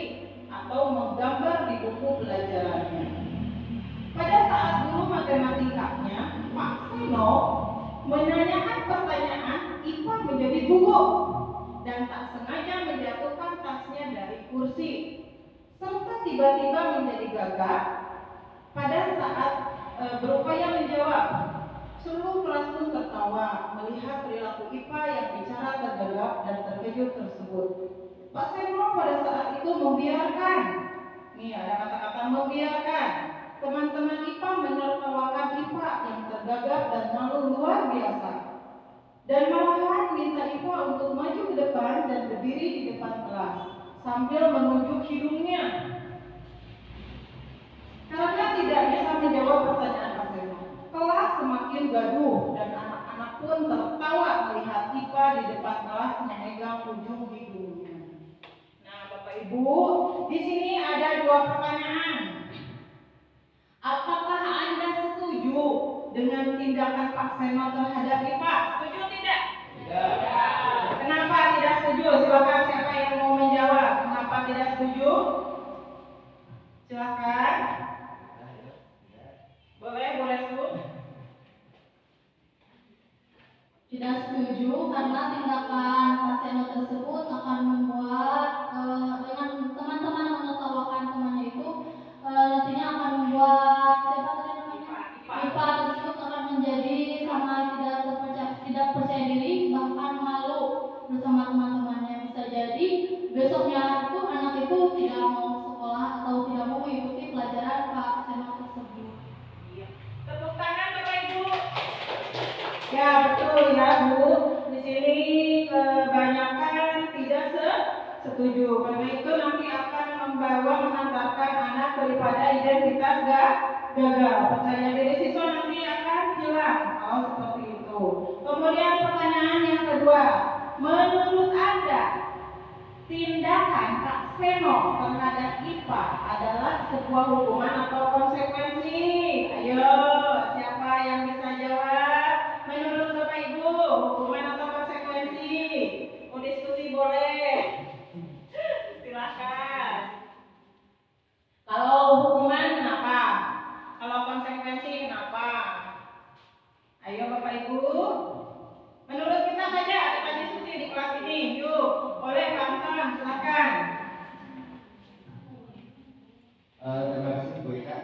atau menggambar di buku pelajarannya. Pada saat guru matematikanya, Pak Seno, menanyakan pertanyaan, Iva menjadi gugup dan tak sengaja menjatuhkan tasnya dari kursi, serta tiba-tiba menjadi gagap pada saat berupaya menjawab. Seluruh kelas pun tertawa melihat perilaku Iva yang bicara tergagap dan terkejut tersebut. Pak Seno pada saat itu membiarkan, nih ada kata-kata membiarkan, teman-teman Iva menertawakan Iva yang tergagap dan malu luar biasa, dan malahan minta Iva untuk maju ke depan dan berdiri di depan kelas sambil menunjuk hidungnya. Karena tidak bisa menjawab pertanyaan Pak Seno, kelas semakin gaduh dan anak-anak pun tertawa melihat Iva di depan kelas memegang ujung hidungnya. Nah, Bapak Ibu, di sini ada dua pertanyaan. Apakah Anda setuju dengan tindakan Pak Seno terhadap Iva? Setuju tidak? Tidak. Kenapa tidak setuju? Silakan, siapa yang mau menjawab? Kenapa tidak setuju? Silakan. Boleh Bu. Tidak setuju karena tindakan Pak Seno tersebut akan membuat dengan teman-teman menertawakan temannya itu nantinya akan membuat siapa tadi namanya Iva tersebut akan menjadi sangat tidak percaya diri, bahkan malu bersama teman-temannya. Bisa jadi besoknya itu anak itu tidak mau sekolah atau tidak mau mengikuti pelajaran Pak Seno tersebut. Tepuk tangan Bapak Ibu. Ya betul ya Bu. Di sini kebanyakan tidak setuju. Karena itu nanti akan mengantarkan anak daripada identitas gagal. Percaya diri siswa nanti akan hilang kalau seperti itu. Kemudian pertanyaan yang kedua, menurut Anda tindakan Pak Seno terhadap Iva adalah sebuah hukuman atau konsekuensi? Ayo, siapa yang bisa jawab? Menurut Bapak Ibu, hukuman atau konsekuensi? Mau diskusi boleh. Silakan. Kalau hukuman kenapa? Kalau konsekuensi kenapa? Ayo Bapak Ibu. Menurut kita saja kita diskusi di kelas ini. Yuk, boleh Pak, silakan. Terima kasih Bu Ika.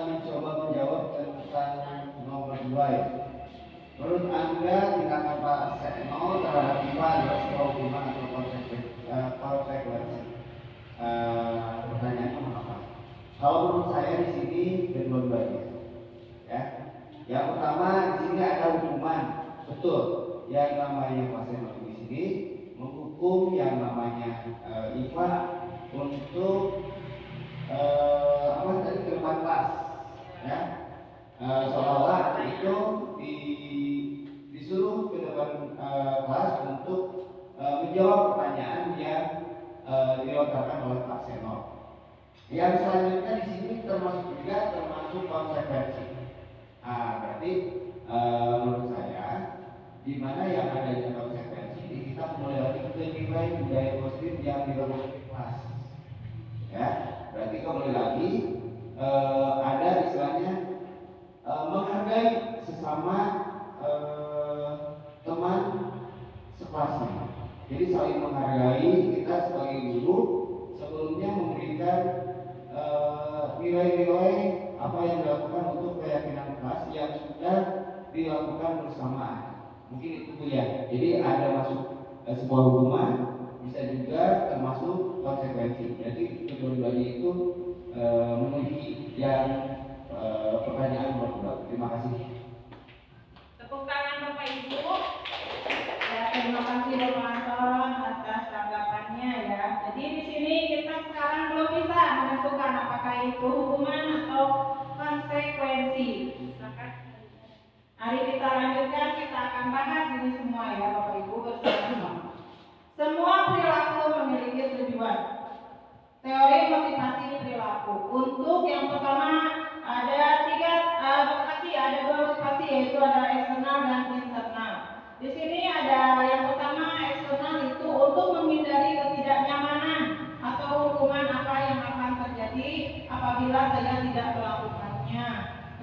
Mencoba menjawab tentang nomor 2 ya. Menurut Anda tindakan Pak Seno terhadap Iva adalah sebuah hukuman atau konsekuensi? Pertanyaannya mengapa? Kalau menurut saya di sini kedua-duanya. Ya. Yang pertama di sini ada hukuman, betul. yang namanya pasien di sini menghukum yang namanya IPA untuk apa tadi ke depan kelas, ya, seolah-olah itu disuruh ke depan kelas untuk menjawab pertanyaan yang dilontarkan oleh Pak Seno. Yang selanjutnya di sini termasuk konsekuensi. Berarti menurut saya, di mana yang adanya konsekuensi ini kita mulai lagi ke nilai budaya positif yang dilakukan di kelas. Ya, berarti kembali lagi ada istilahnya menghargai sesama teman sekelasnya. Jadi saling menghargai, kita sebagai guru sebelumnya memberikan nilai-nilai apa yang dilakukan untuk keyakinan kelas yang sudah dilakukan bersamaan. Mungkin itu ya. Jadi ada masuk sebuah hukuman, bisa juga termasuk konsekuensi. Jadi kedua-duanya itu memenuhi yang pertanyaan Bapak. Terima kasih. Tepuk tangan Bapak Ibu. Ya, terima kasih Bapak Anton atas tanggapannya ya. Jadi di sini kita sekarang belum bisa menentukan apakah itu hukuman atau konsekuensi. Mari kita lanjutkan, kita akan bahas ini semua ya Bapak Ibu bersama-sama. Semua perilaku memiliki tujuan. Teori motivasi perilaku. Untuk yang pertama ada dua motivasi, yaitu ada eksternal dan internal. Di sini ada yang pertama eksternal, itu untuk menghindari ketidaknyamanan atau hukuman apa yang akan terjadi apabila saya tidak melakukannya.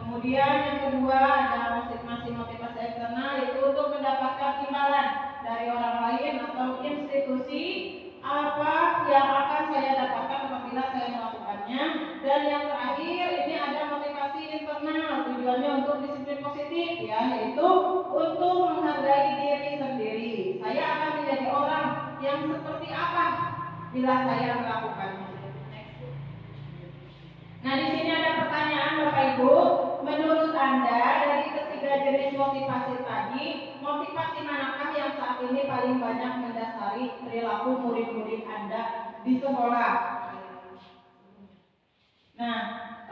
Kemudian yang kedua ada masing-masing motivasi eksternal, itu untuk mendapatkan imbalan dari orang lain atau institusi apa yang akan saya dapatkan apabila saya melakukannya. Dan yang terakhir ini ada motivasi internal, tujuannya untuk disiplin positif ya, yaitu untuk menghargai diri sendiri. Saya akan menjadi orang yang seperti apa bila saya melakukannya. Nah, di sini ada pertanyaan Bapak Ibu. Menurut Anda dari ketiga jenis motivasi tadi, motivasi manakah yang saat ini paling banyak mendasari perilaku murid-murid Anda di sekolah? Nah,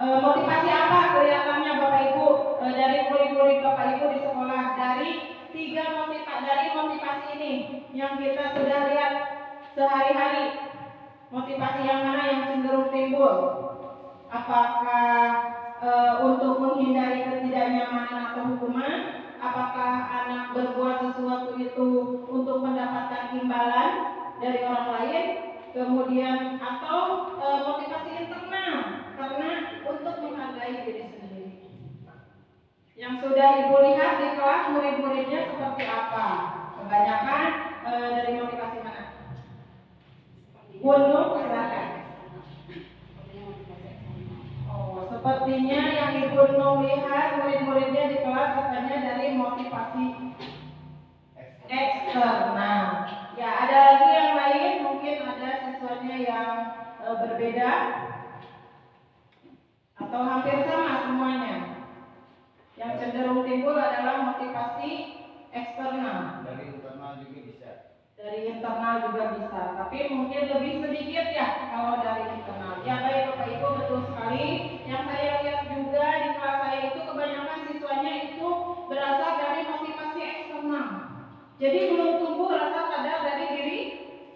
motivasi apa kelihatannya Bapak Ibu dari murid-murid Bapak Ibu di sekolah? Dari motivasi ini yang kita sudah lihat sehari-hari, motivasi yang mana yang cenderung timbul? Apakah untuk menghindari ketidaknyamanan atau hukuman? Apakah anak berbuat sesuatu itu untuk mendapatkan imbalan dari orang lain? Kemudian atau motivasi internal karena untuk menghargai diri sendiri. Yang sudah Ibu lihat di kelas murid-muridnya seperti apa? Kebanyakan dari motivasi mana? Untuk silakan. Sepertinya yang Ibu lihat murid-muridnya di kelas katanya dari motivasi eksternal. Ya, ada lagi yang lain, mungkin ada siswanya yang berbeda atau hampir sama semuanya. Yang cenderung timbul adalah motivasi eksternal. Dari internal juga bisa. Dari internal juga bisa, tapi mungkin lebih sedikit ya kalau dari internal. Ya baik Bapak Ibu, betul sekali. Yang saya lihat juga di kelas saya itu kebanyakan siswanya itu berasal dari motivasi eksternal. Jadi belum tumbuh rasa sadar dari diri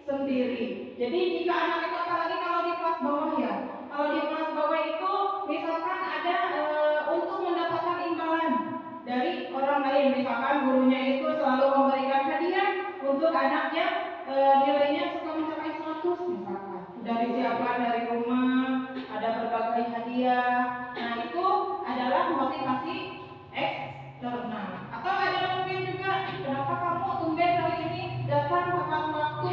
sendiri. Jadi jika anak itu, apalagi kalau di kelas bawah ya, kalau di kelas bawah itu misalkan ada untuk mendapatkan imbalan dari orang lain, misalkan gurunya itu selalu memberikan hadiah untuk anaknya, nilainya suka mencapai 100 misalkan, sudah disiapkan dari rumah, ada berbagai hadiah. Nah itu adalah motivasi eksternal. Atau ada mungkin juga, kenapa kamu tumben kali ini datang tepat waktu?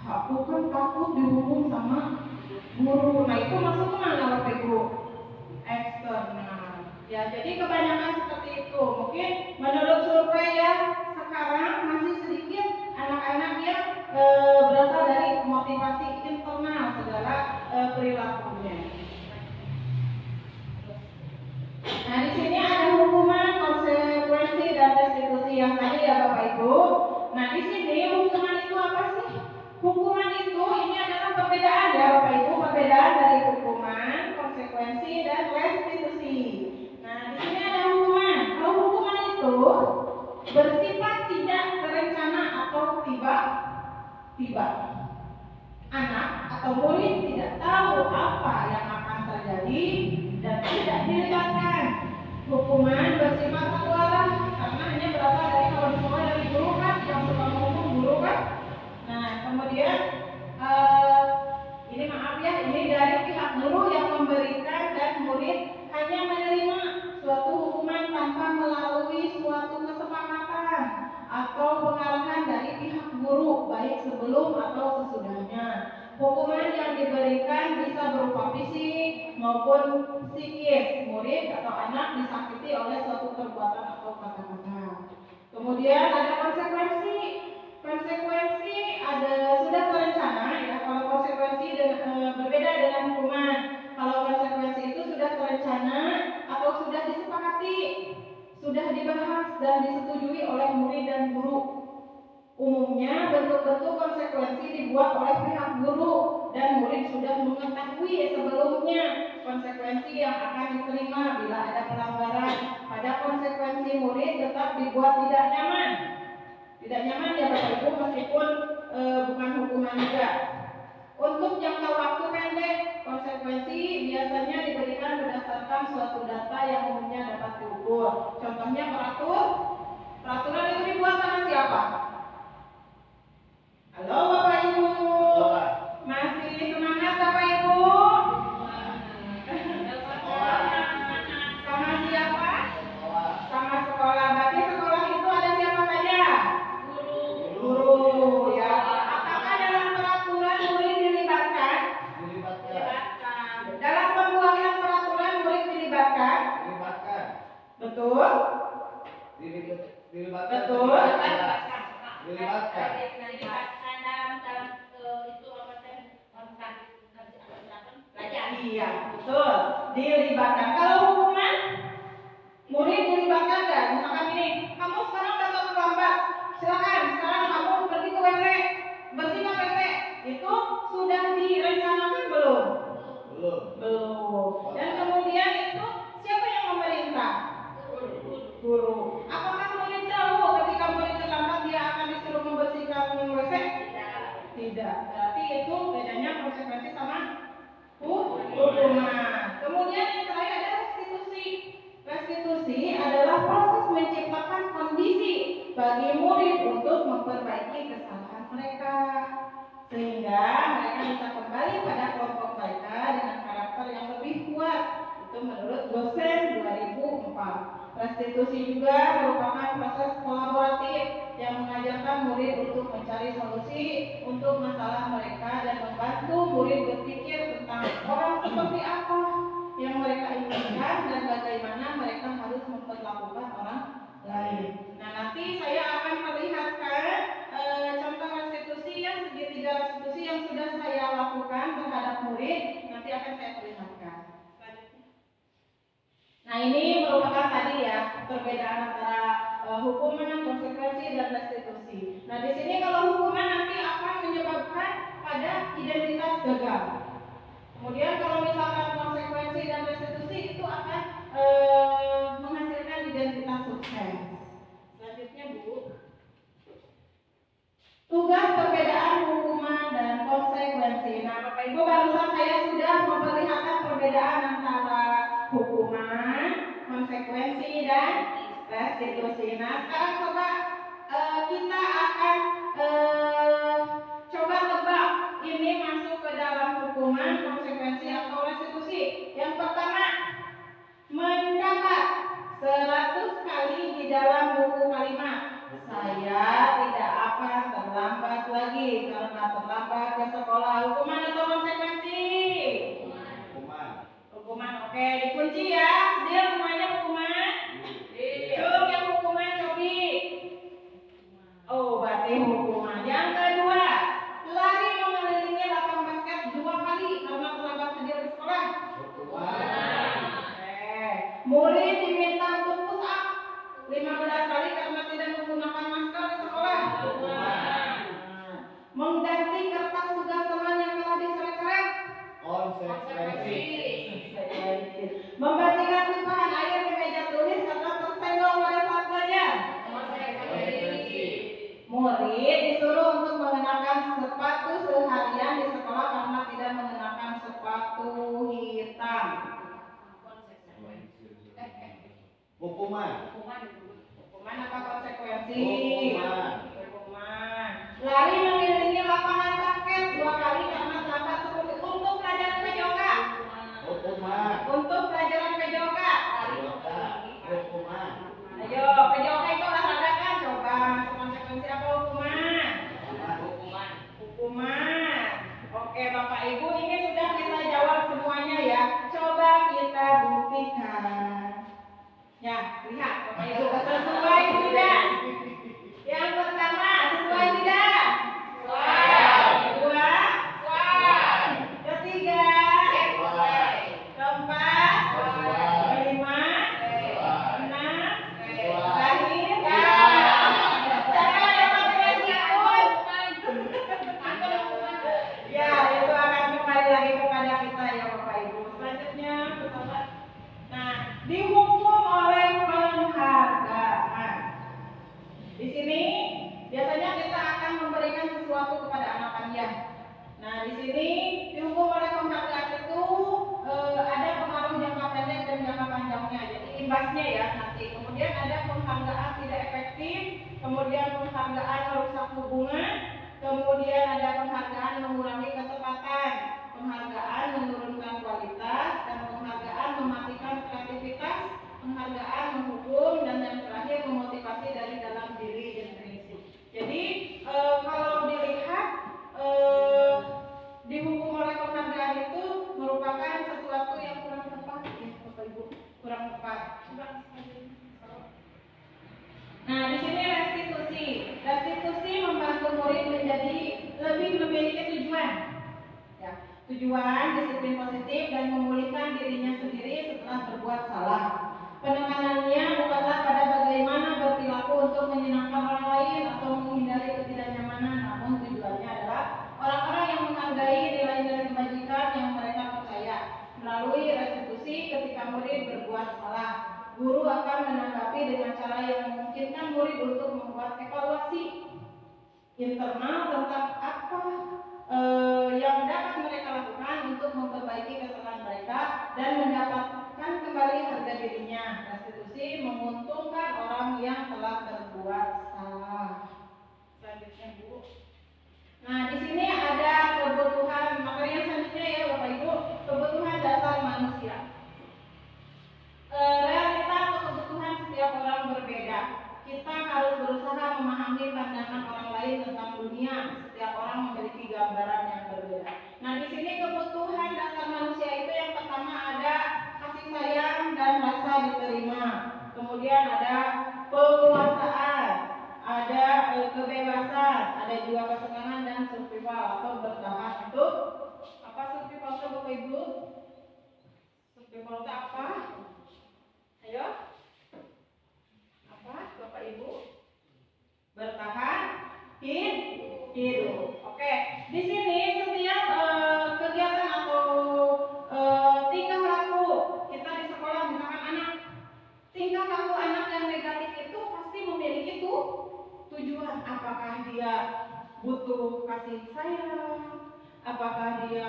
Aku kan takut dihukum sama guru. Nah itu masuk kemana Bapak Ibu? Eksternal. Ya, jadi kebanyakan seperti itu. Mungkin menurut survei ya sekarang masih sedikit anak-anak yang berasal dari motivasi internal segala perilakunya. Nah, di sini ada hukuman, konsekuensi dan restitusi. siang tadi ya Bapak Ibu. Nah di sini hukuman itu apa sih? Hukuman itu ini adalah perbedaan ya Bapak Ibu, perbedaan dari hukuman, konsekuensi dan restitusi. Nah di sini ada hukuman. Kalau hukuman itu bersifat tidak terencana atau tiba-tiba. Anak atau murid tidak tahu apa yang akan terjadi dan tidak dilibatkan. Hukuman bersifat satu arah karena hanya berasal dari kawan sekolah dari guru kan yang suka menghukum guru kan. Nah kemudian ini maaf ya, ini dari pihak guru yang memberikan dan murid hanya menerima suatu hukuman tanpa melalui suatu kesepakatan atau pengarahan dari pihak guru baik sebelum atau sesudahnya. Hukuman yang diberikan bisa berupa fisik maupun psikis. Murid atau anak disakiti oleh suatu perbuatan atau kata-kata. Kemudian ada konsekuensi. Konsekuensi ada sudah terencana ya. Kalau konsekuensi berbeda dengan hukuman. Kalau konsekuensi itu sudah terencana atau sudah disepakati, sudah dibahas dan disetujui oleh murid dan guru. Umumnya bentuk-bentuk konsekuensi dibuat oleh pihak guru dan murid sudah mengetahui sebelumnya konsekuensi yang akan diterima bila ada pelanggaran. Pada konsekuensi murid tetap dibuat tidak nyaman. Tidak nyaman ya Bapak Ibu meskipun bukan hukuman juga. Untuk jangka waktu pendek, konsekuensi biasanya diberikan berdasarkan suatu data yang umumnya dapat diukur. Contohnya peraturan itu dibuat sama siapa? Halo Bapak Ibu, masih semangat Bapak Ibu? Sama siapa? Sama sekolah. Berarti sekolah itu ada siapa saja? Guru ya. Apakah dalam peraturan murid dilibatkan? Dalam pembuatan peraturan murid dilibatkan? Betul? Betul? Iya, betul. Dilibatkan. Kalau hukuman, murid dilibatkan nggak? Misalkan ini, kamu sekarang datang terlambat. Silakan, sekarang kamu pergi ke WC, bersihkan WC. Itu sudah direncanakan belum? Belum. Dan kemudian itu siapa yang memerintah? Guru. Apakah murid tahu ketika murid terlambat dia akan disuruh membersihkan WC? Tidak. Berarti itu bedanya konsekuensi sama hukuman. Kemudian yang terakhir ada restitusi. Restitusi adalah proses menciptakan kondisi bagi murid untuk memperbaiki kesalahan mereka sehingga mereka bisa kembali pada kelompok mereka dengan karakter yang lebih kuat. Itu menurut dosen 2004. Restitusi juga merupakan proses kolaboratif yang mengajarkan murid untuk mencari solusi untuk masalah mereka dan membantu murid berpikir tentang orang seperti apa yang mereka inginkan dan bagaimana mereka harus memperlakukan orang lain. Nah nanti saya akan perlihatkan contoh restitusi yang segitiga restitusi yang sudah saya lakukan terhadap murid. Nanti akan saya perlihatkan. Nah ini merupakan tadi ya perbedaan antara hukuman, konsekuensi dan restitusi. Nah di sini kalau hukuman nanti akan menyebabkan pada identitas gagal. Kemudian kalau misalkan konsekuensi dan restitusi itu akan menghasilkan identitas sukses. Selanjutnya Bu, tugas perbedaan hukuman dan konsekuensi. Nah Bapak Ibu barusan saya sudah memperlihatkan perbedaan antara hukuman, konsekuensi dan restitusi. Nah sekarang coba kita akan coba tebak ini masuk ke dalam hukuman, konsekuensi atau restitusi. Yang pertama, mencatat 100 kali di dalam buku kalimat. Saya tidak akan terlambat lagi karena terlambat ke sekolah. Hukuman atau konsekuensi? Hukuman, oke, dikunci ya. Dia semuanya hukuman. Cung yang hukuman Cobi. Oh, berarti hukuman. Yang kedua, lari mengelilingi lapang basket 2 kali karena terlambat hadir di sekolah. Murid diminta untuk push up 15 kali karena tidak menggunakan Hukuman apa konsekuensi? Hukuman. Lari mengelilingi lapangan basket 2 kali karena terlambat seperti untuk pelajaran PJOK. Hukuman. Untuk pelajaran PJOK. Hukuman. Ayo, PJOK itu olahraga kan? Coba masuk konsekuensi apa hukuman? Hukuman. Oke, Bapak Ibu, ini sudah kita jawab semuanya ya. Coba kita buktikan. Ya, lihat Bapak Ibu, sesuai tidak? Yang pertama, sesuai tidak? Sesuai. Kedua? Sesuai. Ketiga? Sesuai. Keempat? Sesuai. Kelima? Sesuai. Enam? Sesuai. Terakhir? Ya. Siapa yang masih ikut? Ya, itu akan kembali lagi kepada kita ya Bapak Ibu. Selanjutnya, nah, dihukum oleh penghargaan. Di sini biasanya kita akan memberikan sesuatu kepada anak-anak. Nah, di sini dihukum oleh penghargaan itu ada pengaruh jangka pendek dan jangka panjangnya. Jadi imbasnya ya nanti. Kemudian ada penghargaan tidak efektif, kemudian penghargaan merusak hubungan, kemudian ada penghargaan mengurangi ketepatan, penghargaan menurunkan kualitas, dan penghargaan mematikan kreativitas, penghargaan menghukum, dan yang terakhir memotivasi dari dalam diri intrinsik. Jadi kalau dilihat dihukum oleh penghargaan itu merupakan sesuatu yang kurang tepat ya Bapak Ibu, kurang tepat. Nah, di sini restitusi. Restitusi membantu murid menjadi lebih memiliki tujuan. Ya, tujuan disiplin positif dan memulihkan dirinya sendiri setelah berbuat salah. Penekanannya bukanlah pada bagaimana berperilaku untuk menyenangkan orang lain atau menghindari ketidaknyamanan, namun tujuannya adalah orang-orang yang menghargai nilai-nilai kebajikan yang mereka percaya. Melalui restitusi ketika murid berbuat salah, guru akan menanggapi dengan cara yang memungkinkan murid untuk membuat evaluasi internal tentang apa yang dapat mereka lakukan untuk memperbaiki kesalahan mereka dan mendapatkan kembali harga dirinya. Restitusi menguntungkan orang yang telah berbuat salah. Selanjutnya, Bu. Nah, di sini ada kebutuhan materi yang selanjutnya ya Bapak Ibu, kebutuhan dasar manusia. Realita atau kebutuhan setiap orang berbeda. Kita harus berusaha memahami pandangan orang lain tentang dunia. Setiap orang memiliki gambaran yang berbeda. Nah, di sini kebutuhan dasar manusia itu yang pertama ada kasih sayang dan rasa diterima. Kemudian ada penguasaan, ada kebebasan, ada juga kesenangan dan survival atau bertahan untuk apa survival itu Bapak Ibu? Survival itu apa? Ayo, apa Bapak Ibu? Bertahan hidup. Oke, di sini setiap kegiatan atau tingkah laku kita di sekolah, misalkan anak, tingkah laku anak yang negatif itu pasti memiliki tujuan. Apakah dia butuh kasih sayang? Apakah dia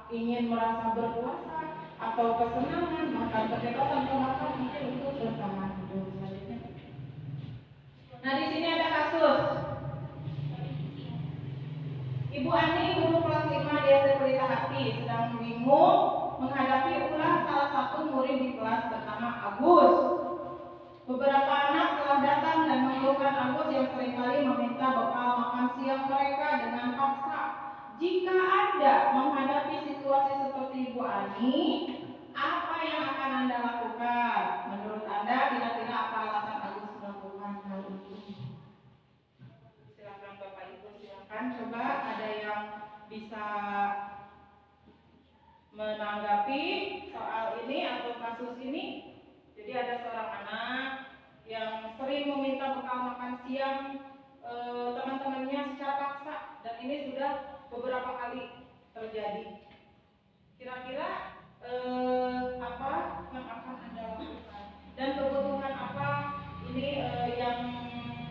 ingin merasa berkuasa? Atau kesenangan, makan kebebasan, atau makan mungkin untuk bertahan hidup selanjutnya. Nah, di sini ada kasus Ibu Ani, guru kelas 5 di SD Pelita Hati, sedang bingung menghadapi ulah salah satu murid di kelas bernama Agus. Beberapa anak telah datang dan mengeluhkan Agus yang seringkali meminta bekal makan siang mereka dengan paksa. Jika Anda menghadapi situasi seperti Ibu Ani, apa yang akan Anda lakukan? Menurut Anda, kira-kira apa alasan Agus melakukan hal itu? Silakan Bapak Ibu, silakan coba ada yang bisa menanggapi soal ini atau kasus ini. Jadi ada seorang anak yang sering meminta bekal makan siang teman-temannya secara paksa, dan ini sudah beberapa kali terjadi. Kira-kira apa yang akan Anda lakukan? Dan kebutuhan apa ini yang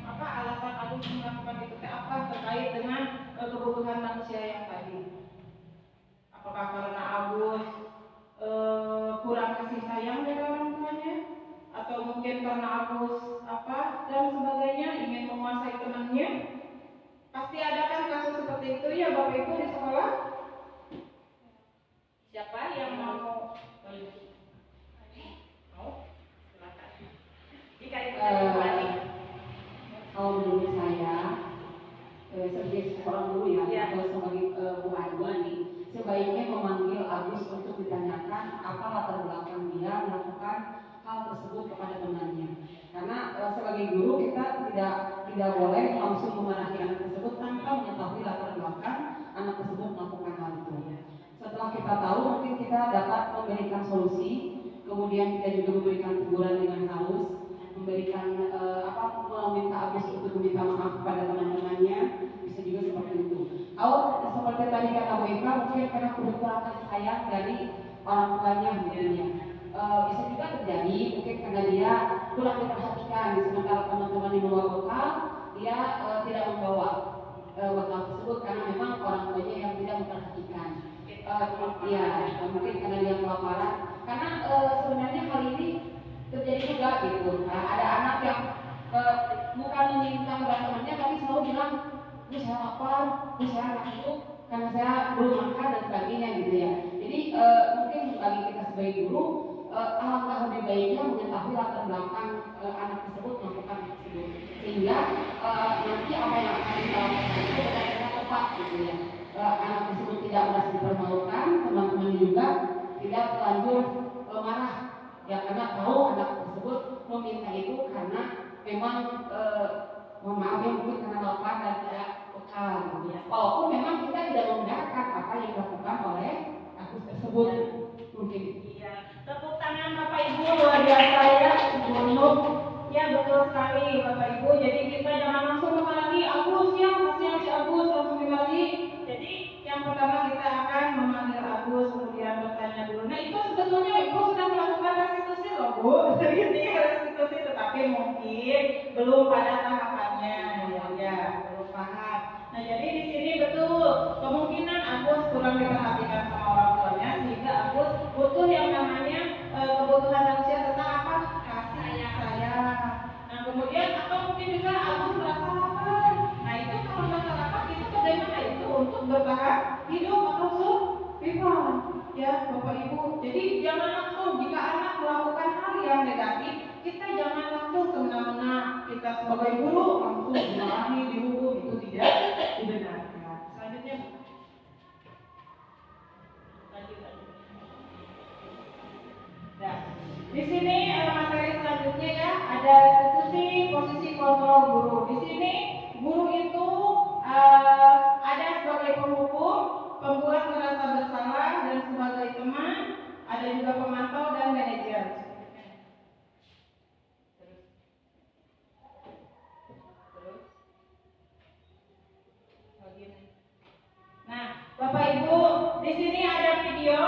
apa alasan Agus melakukan itu apa terkait dengan kebutuhan manusia yang tadi? Apakah karena Agus kurang kasih sayang dari orang tuanya, atau mungkin karena Pasti ada kan kasus seperti itu ya Bapak Ibu di sekolah? Siapa yang mau? Mau? Silakan. Jika Ibu kembali. Kalau menurut saya, sebagai seorang guru ya, atau sebagai Bu Ani, sebaiknya memanggil Agus untuk ditanyakan apa latar belakang dia melakukan hal tersebut kepada temannya. Karena sebagai guru kita tidak boleh langsung memarahi anak tersebut tanpa mengetahui latar belakang anak tersebut melakukan hal itu. Setelah kita tahu, mungkin kita dapat memberikan solusi, kemudian kita juga memberikan teguran dengan halus, memberikan meminta Agus untuk meminta maaf kepada teman-temannya, bisa juga seperti itu. Kalau seperti tadi kata Bu Eka, mungkin karena kekurangan sayang dari orang tuanya mungkin bisa juga terjadi mungkin karena dia kurang diperhatikan, sementara teman-teman yang membawa bekal dia tidak membawa bekal tersebut karena memang orang tuanya yang tidak memperhatikan. Ya mungkin karena dia kelaparan, karena sebenarnya hal ini terjadi juga gitu. Ada anak yang bukan meminta kepada temannya tapi selalu bilang, "Bu saya lapar, Bu saya anak itu karena saya belum makan" dan sebagainya gitu ya. Jadi mungkin bagi kita sebagai guru alangkah lebih baiknya mengetahui latar belakang anak tersebut melakukan hal tersebut, sehingga nanti apa yang akan kita lakukan itu benar-benar tepat gitu ya. Anak tersebut tidak merasa dipermalukan, teman-teman juga tidak terlanjur marah ya, karena tahu anak tersebut meminta itu karena memang mohon maaf ya, mungkin karena lapar dan tidak bekal gitu ya. Walaupun memang kita tidak membenarkan apa yang dilakukan oleh Agus tersebut mungkin. Iya, tepuk tangan Bapak Ibu luar biasa ya, Gunung. Ya betul sekali Bapak Ibu. Jadi kita jangan langsung memarahi Agus ya, kasihan si Agus langsung dimarahi. Jadi yang pertama kita akan memanggil Agus, kemudian bertanya dulu. Nah itu sebetulnya Ibu sudah melakukan restitusi loh Bu, gitu ya, restitusi, tetapi mungkin belum pada tahapannya, ya belum paham. Nah jadi di sini betul kemungkinan Agus kurang diperhatikan sama orang tuanya, sehingga Agus butuh yang namanya kebutuhan manusia tentang apa? Kasih sayang. Nah kemudian atau mungkin juga Agus merasa lapar. Nah itu kalau merasa lapar itu bagaimana itu untuk bertahan hidup atau survival ya Bapak Ibu. Jadi jangan langsung jika anak melakukan hal yang negatif, kita jangan langsung semena-mena kita sebagai guru langsung dimarahi, dihukum, itu tidak dibenarkan. Selanjutnya Bu. Lanjut. Nah, di sini materi selanjutnya ya ada restitusi posisi kontrol guru. Di sini guru itu ada sebagai penghukum, pembuat merasa bersalah dan sebagai teman, ada juga pemantau dan manajer. Nah, Bapak Ibu, di sini ada video.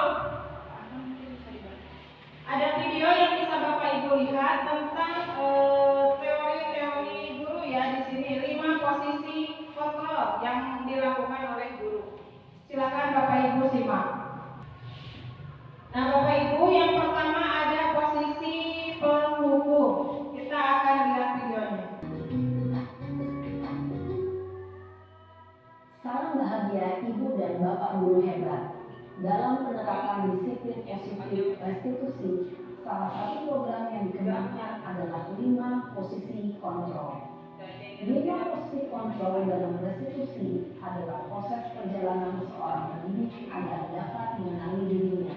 Ada video yang bisa Bapak Ibu lihat tentang teori-teori guru ya. Di sini 5 posisi kontrol yang dilakukan oleh guru. Silakan Bapak Ibu simak. Nah, Bapak Ibu, yang pertama ada posisi penghukum. Kita akan lihat videonya. Salam bahagia Ibu dan Bapak guru hebat. Dalam penerapan disiplin positif restitusi, salah satu program yang dikembangkan adalah 5 posisi kontrol. 5 posisi kontrol dalam restitusi adalah proses perjalanan seorang pendidik agar dapat mengenali dirinya.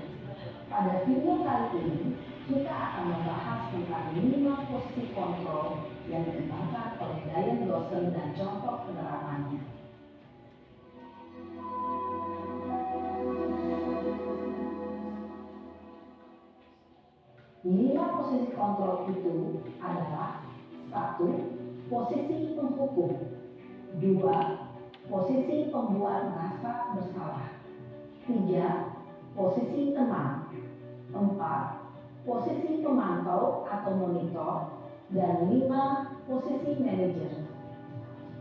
Pada video kali ini, kita akan membahas tentang 5 posisi kontrol yang dikembangkan oleh Diane Dawson dan contoh penerapannya. 5 posisi kontrol itu adalah 1. Posisi penghukum, 2. Posisi pembuat merasa bersalah, 3. Posisi teman, 4. Posisi pemantau atau monitor, dan 5. Posisi manajer.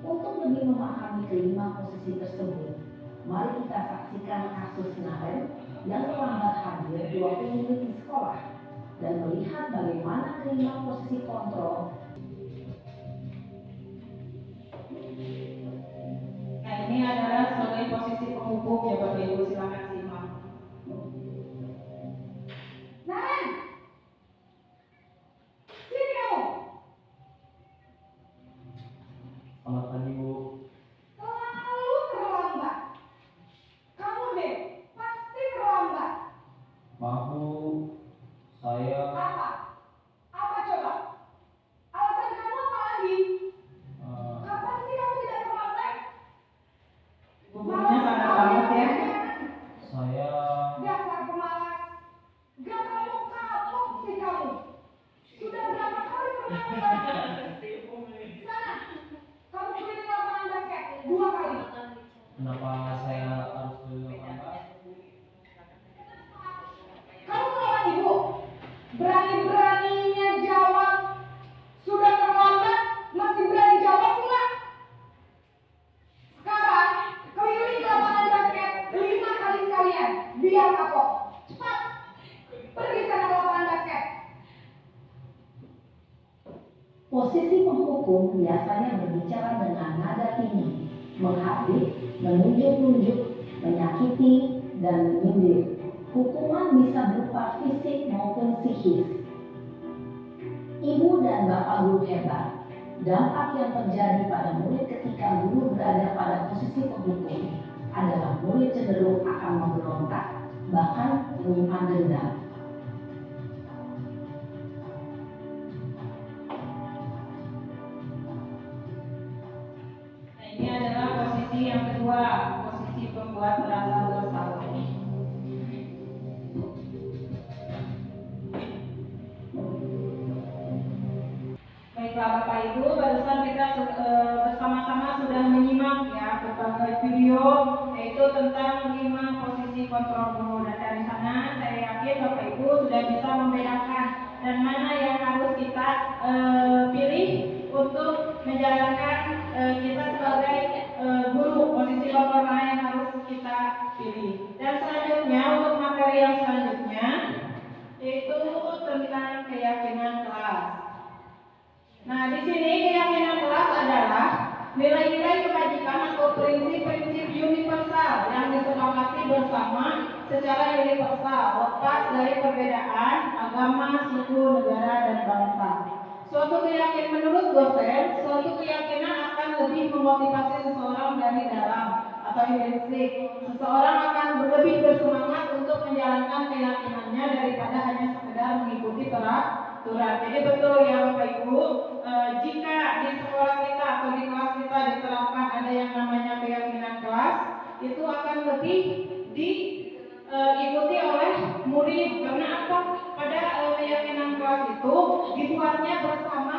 Untuk lebih memahami kelima posisi tersebut, mari kita saksikan kasus Naren yang terlambat hadir 20 menit di sekolah dan melihat bagaimana kelima posisi kontrol. 5 posisi kontrol. 1. Posisi penghukum. 2. Posisi pembuat merasa bersalah. 3. Posisi teman. 4. Posisi pemantau atau monitor. Dan 5. Posisi manajer. Untuk lebih memahami kelima posisi tersebut, mari kita saksikan kasus Naren yang terlambat hadir 20 menit di sekolah dan melihat bagaimana kelima posisi kontrol. Posisi penghukum biasanya berbicara dengan nada tinggi, menghardik, menunjuk-nunjuk, menyakiti, dan menyindir. Hukuman bisa berupa fisik maupun psikis. Ibu dan bapak guru hebat, dampak yang terjadi pada murid ketika guru berada pada posisi penghukum adalah murid cenderung akan memberontak, bahkan menyimpan dendam. Ini adalah posisi yang kedua, posisi pembuat merasa bersalah. Baiklah Bapak Ibu, barusan kita bersama-sama sudah menyimak ya berbagai video, yaitu tentang 5 posisi kontrol guru, dan dari sana saya yakin Bapak Ibu sudah bisa membedakan dan mana yang harus kita pilih untuk menjalankan kita sebagai guru, posisi kontrol mana yang harus kita pilih. Dan selanjutnya untuk materi yang selanjutnya yaitu tentang keyakinan kelas. Nah, di sini keyakinan kelas adalah nilai-nilai kebajikan atau prinsip-prinsip universal yang disepakati bersama secara universal, lepas dari perbedaan agama, suku, negara, dan bangsa. Suatu keyakinan menurut dosen, suatu keyakinan akan lebih memotivasi seseorang dari dalam atau intrinsik. Seseorang akan lebih bersemangat untuk menjalankan keyakinannya daripada hanya sekedar mengikuti peraturan. Jadi betul ya Bapak Ibu, jika di sekolah kita atau di kelas kita diterapkan ada yang namanya keyakinan kelas, itu akan lebih diikuti oleh murid. Karena apa? Pada keyakinan kelas itu dibuatnya bersama.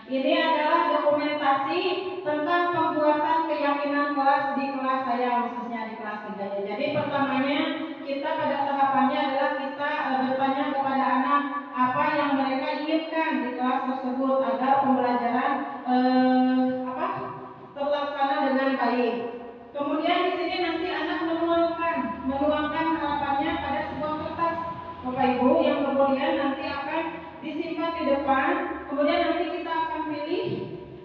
Ini adalah dokumentasi tentang pembuatan keyakinan kelas di kelas saya, khususnya di kelas 3. Jadi pertamanya kita pada tahapannya adalah kita bertanya kepada anak apa yang mereka inginkan di kelas tersebut agar pembelajaran terlaksana dengan baik. Kemudian di sini nanti anak menuangkan harapannya pada sebuah kertas, Bapak Ibu, yang kemudian nanti akan disimpan di depan. Kemudian nanti kita akan pilih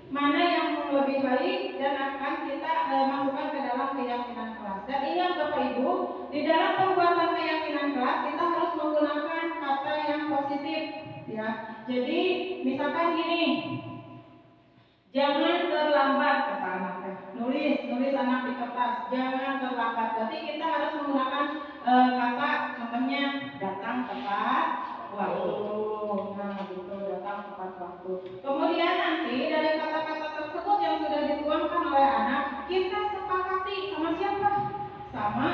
mana yang lebih baik dan akan kita masukkan ke dalam keyakinan kelas. Dan ingat Bapak Ibu, di dalam pembuatan keyakinan kelas kita harus menggunakan kata yang positif ya. Jadi misalkan gini, jangan terlambat kata anaknya. Nulis anak di kertas, jangan terlambat. Berarti kita harus menggunakan kata contohnya datang tepat waktu. Nah, gitu, datang tepat waktu. Kemudian nanti dari kata-kata tersebut yang sudah dituangkan oleh anak, kita sepakati sama siapa? Sama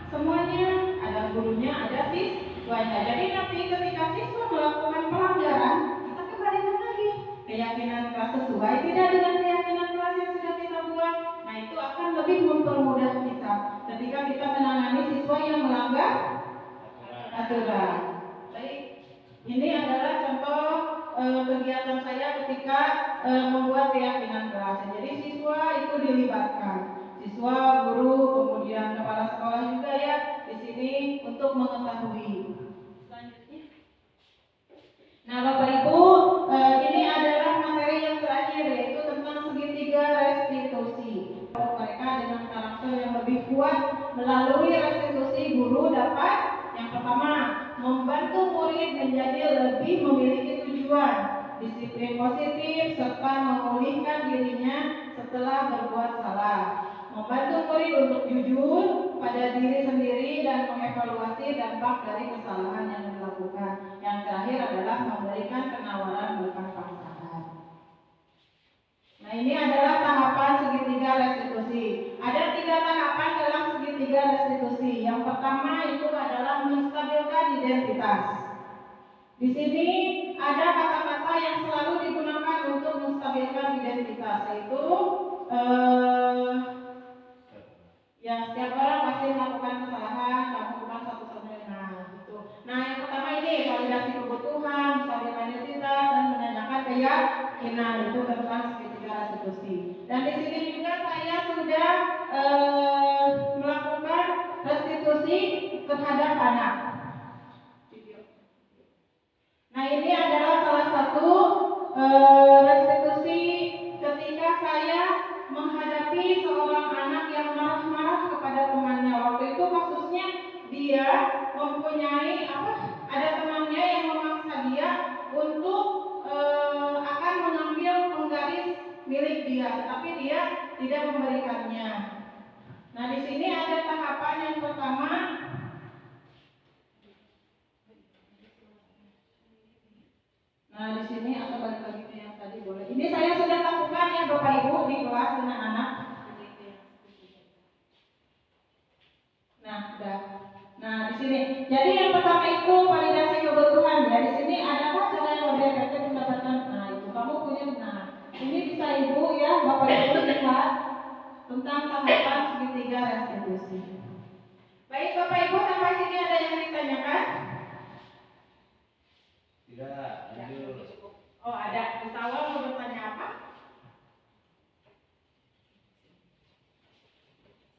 semuanya, ada gurunya, ada siswanya. Jadi nanti ketika siswa melakukan pelanggaran, kita kembalikan lagi keyakinan kelas sesuai tidak dengan keyakinan kelas yang sudah kita buat. Nah, itu akan lebih mempermudah kita ketika kita menangani siswa yang melanggar aturan. Baik, ini adalah contoh kegiatan saya ketika membuat keyakinan kelas. Jadi siswa itu dilibatkan, siswa, guru, kemudian kepala sekolah juga ya di sini untuk mengetahui. Selanjutnya, nah Bapak Ibu, ini adalah materi yang terakhir yaitu tentang segitiga restitusi. Mereka dengan karakter yang lebih kuat melalui restitusi guru dapat yang pertama membantu murid menjadi lebih memiliki tujuan, disiplin positif, serta memulihkan dirinya setelah berbuat salah. Membantu murid untuk jujur pada diri sendiri dan mengevaluasi dampak dari kesalahan yang dilakukan. Yang terakhir adalah memberikan penawaran bukan paksaan. Nah, ini adalah tahapan segitiga restitusi. Ada 3 tahapan dalam segitiga restitusi. Yang pertama itu adalah menstabilkan identitas. Di sini ada kata-kata yang selalu digunakan untuk menstabilkan identitas, yaitu ya setiap orang pasti melakukan kesalahan, kamu bukan satu-satunya. Nah, yang pertama ini validasi kebutuhan, menstabilkan identitas, dan menanyakan keyakinan, itu tentang segitiga restitusi. Dan di sini juga saya sudah melakukan restitusi terhadap anak. Nah, ini adalah salah satu milik dia, tetapi dia tidak memberikannya. Nah, di sini ada tahapan yang pertama. Nah, di sini atau balik lagi ke yang tadi boleh. Ini saya sudah lakukan ya Bapak Ibu di kelas dengan anak. Nah, sudah. Nah, di sini. Jadi yang pertama itu validasi kebutuhan ya. Di sini adakah cara yang lebih efektif mendapatkan? Nah, itu kamu punya. Nah, ini bisa Ibu ya, Bapak Ibu lihat tentang tahapan segitiga restitusi. Baik Bapak Ibu, sampai sini ada yang ditanyakan? Tidak, lanjut. Oh, ada. Ustawal mau bertanya apa?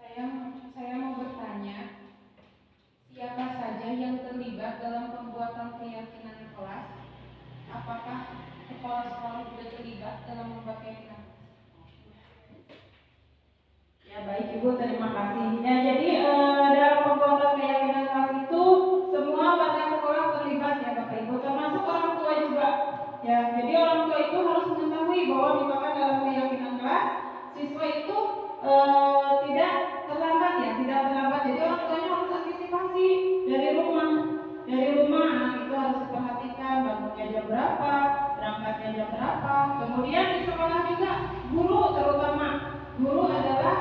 Saya mau bertanya, siapa saja yang terlibat dalam pembuatan keyakinan kelas? Apakah kepala sekolah juga terlibat dalam membuat keyakinan? Ya baik Ibu, terima kasih. Ya jadi dalam pembuatan keyakinan kelas itu semua warga sekolah terlibat ya Bapak Ibu, termasuk orang tua juga. Ya jadi orang tua itu harus mengetahui bahwa misalkan dalam keyakinan kelas siswa itu tidak terlambat ya, tidak terlambat. Jadi orang tuanya harus antisipasi dari rumah. Dari rumah anak itu harus diperhatikan bangunnya jam berapa, berangkatnya jam berapa. Kemudian di sekolah juga guru terutama. Guru adalah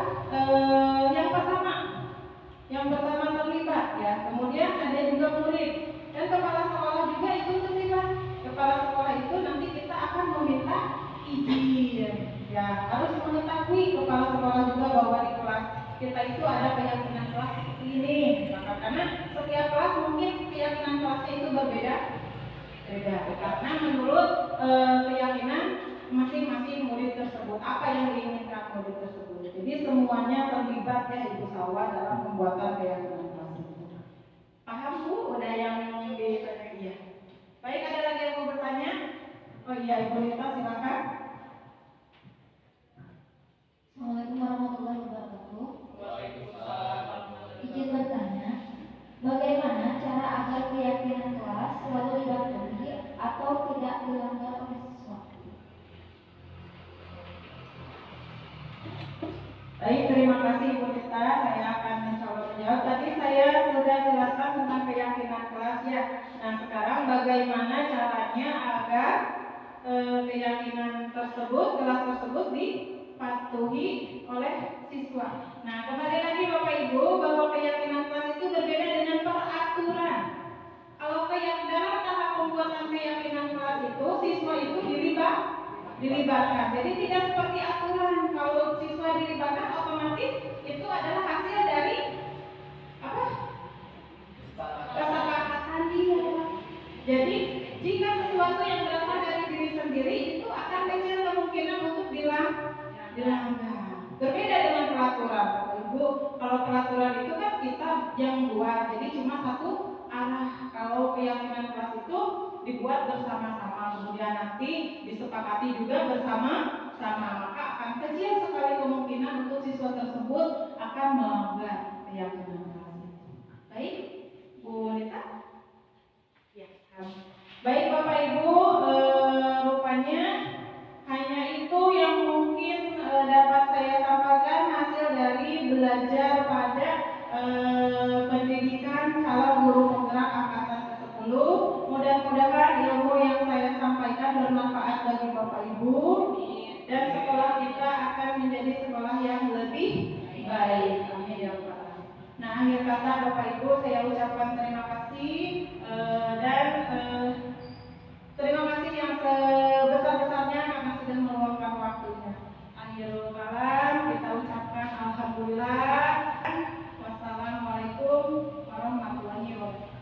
yang pertama terlibat ya. Kemudian ada juga murid dan kepala sekolah juga itu terlibat. Kepala sekolah itu nanti kita akan meminta izin ya, harus mengetahui kepala sekolah juga bahwa di kelas kita itu ada keyakinan kelas seperti ini. Maka karena setiap kelas mungkin keyakinan kelasnya itu berbeda karena menurut keyakinan masing-masing murid tersebut, apa yang diinginkan murid tersebut. Jadi semuanya terlibat ya Ibu Sawa dalam pembuatan keyakinan kelas itu. Paham Bu? Udah yang ditanya iya. Baik, ada lagi yang mau bertanya? Oh iya, Ibu Rita silakan. Assalamualaikum warahmatullahi wabarakatuh. Waalaikumsalam. Izin bertanya, bagaimana cara agar keyakinan kelas selalu dipatuhi atau tidak dilanggar oleh siswa? Baik, terima kasih Ibu Rita. Saya akan mencoba menjawab. Tadi saya sudah jelaskan tentang keyakinan kelas ya. Nah, sekarang bagaimana caranya agar keyakinan tersebut, kelas tersebut dipatuhi oleh siswa. Nah, kembali lagi Bapak Ibu bahwa keyakinan kelas itu berbeda dengan peraturan. Kalau dalam tahap pembuatan keyakinan kelas itu siswa itu dilibatkan. Jadi tidak seperti aturan. Kalau siswa dilibatkan otomatis itu adalah hasil dari apa? Kesepakatan dia. Jadi jika sesuatu yang berasal dari diri sendiri itu akan kecil kemungkinan untuk dilanggar. Berbeda dengan peraturan, Bapak Ibu. Kalau peraturan itu kan kita yang buat, jadi cuma satu arah. Kalau keyakinan kelas itu dibuat bersama-sama, kemudian nanti disepakati juga bersama-sama, maka akan kecil sekali kemungkinan untuk siswa tersebut akan melanggar keyakinan kelas itu. Baik, Bu Lita? Ya. Baik Bapak Ibu, rupanya hanya itu yang mungkin dapat saya sampaikan hasil dari belajar pada pendidikan calon guru penggerak angkatan ke-10. Mudah-mudahan ilmu yang saya sampaikan bermanfaat bagi Bapak Ibu dan sekolah kita akan menjadi sekolah yang lebih baik. Amin ya Rabbal Alamin. Nah, akhir kata Bapak Ibu saya ucapkan terima kasih dan terima kasih yang sebesar-besarnya karena sudah meluangkan waktunya. Akhirul kalam kita ucapkan alhamdulillah. Wassalamualaikum warahmatullahi wabarakatuh.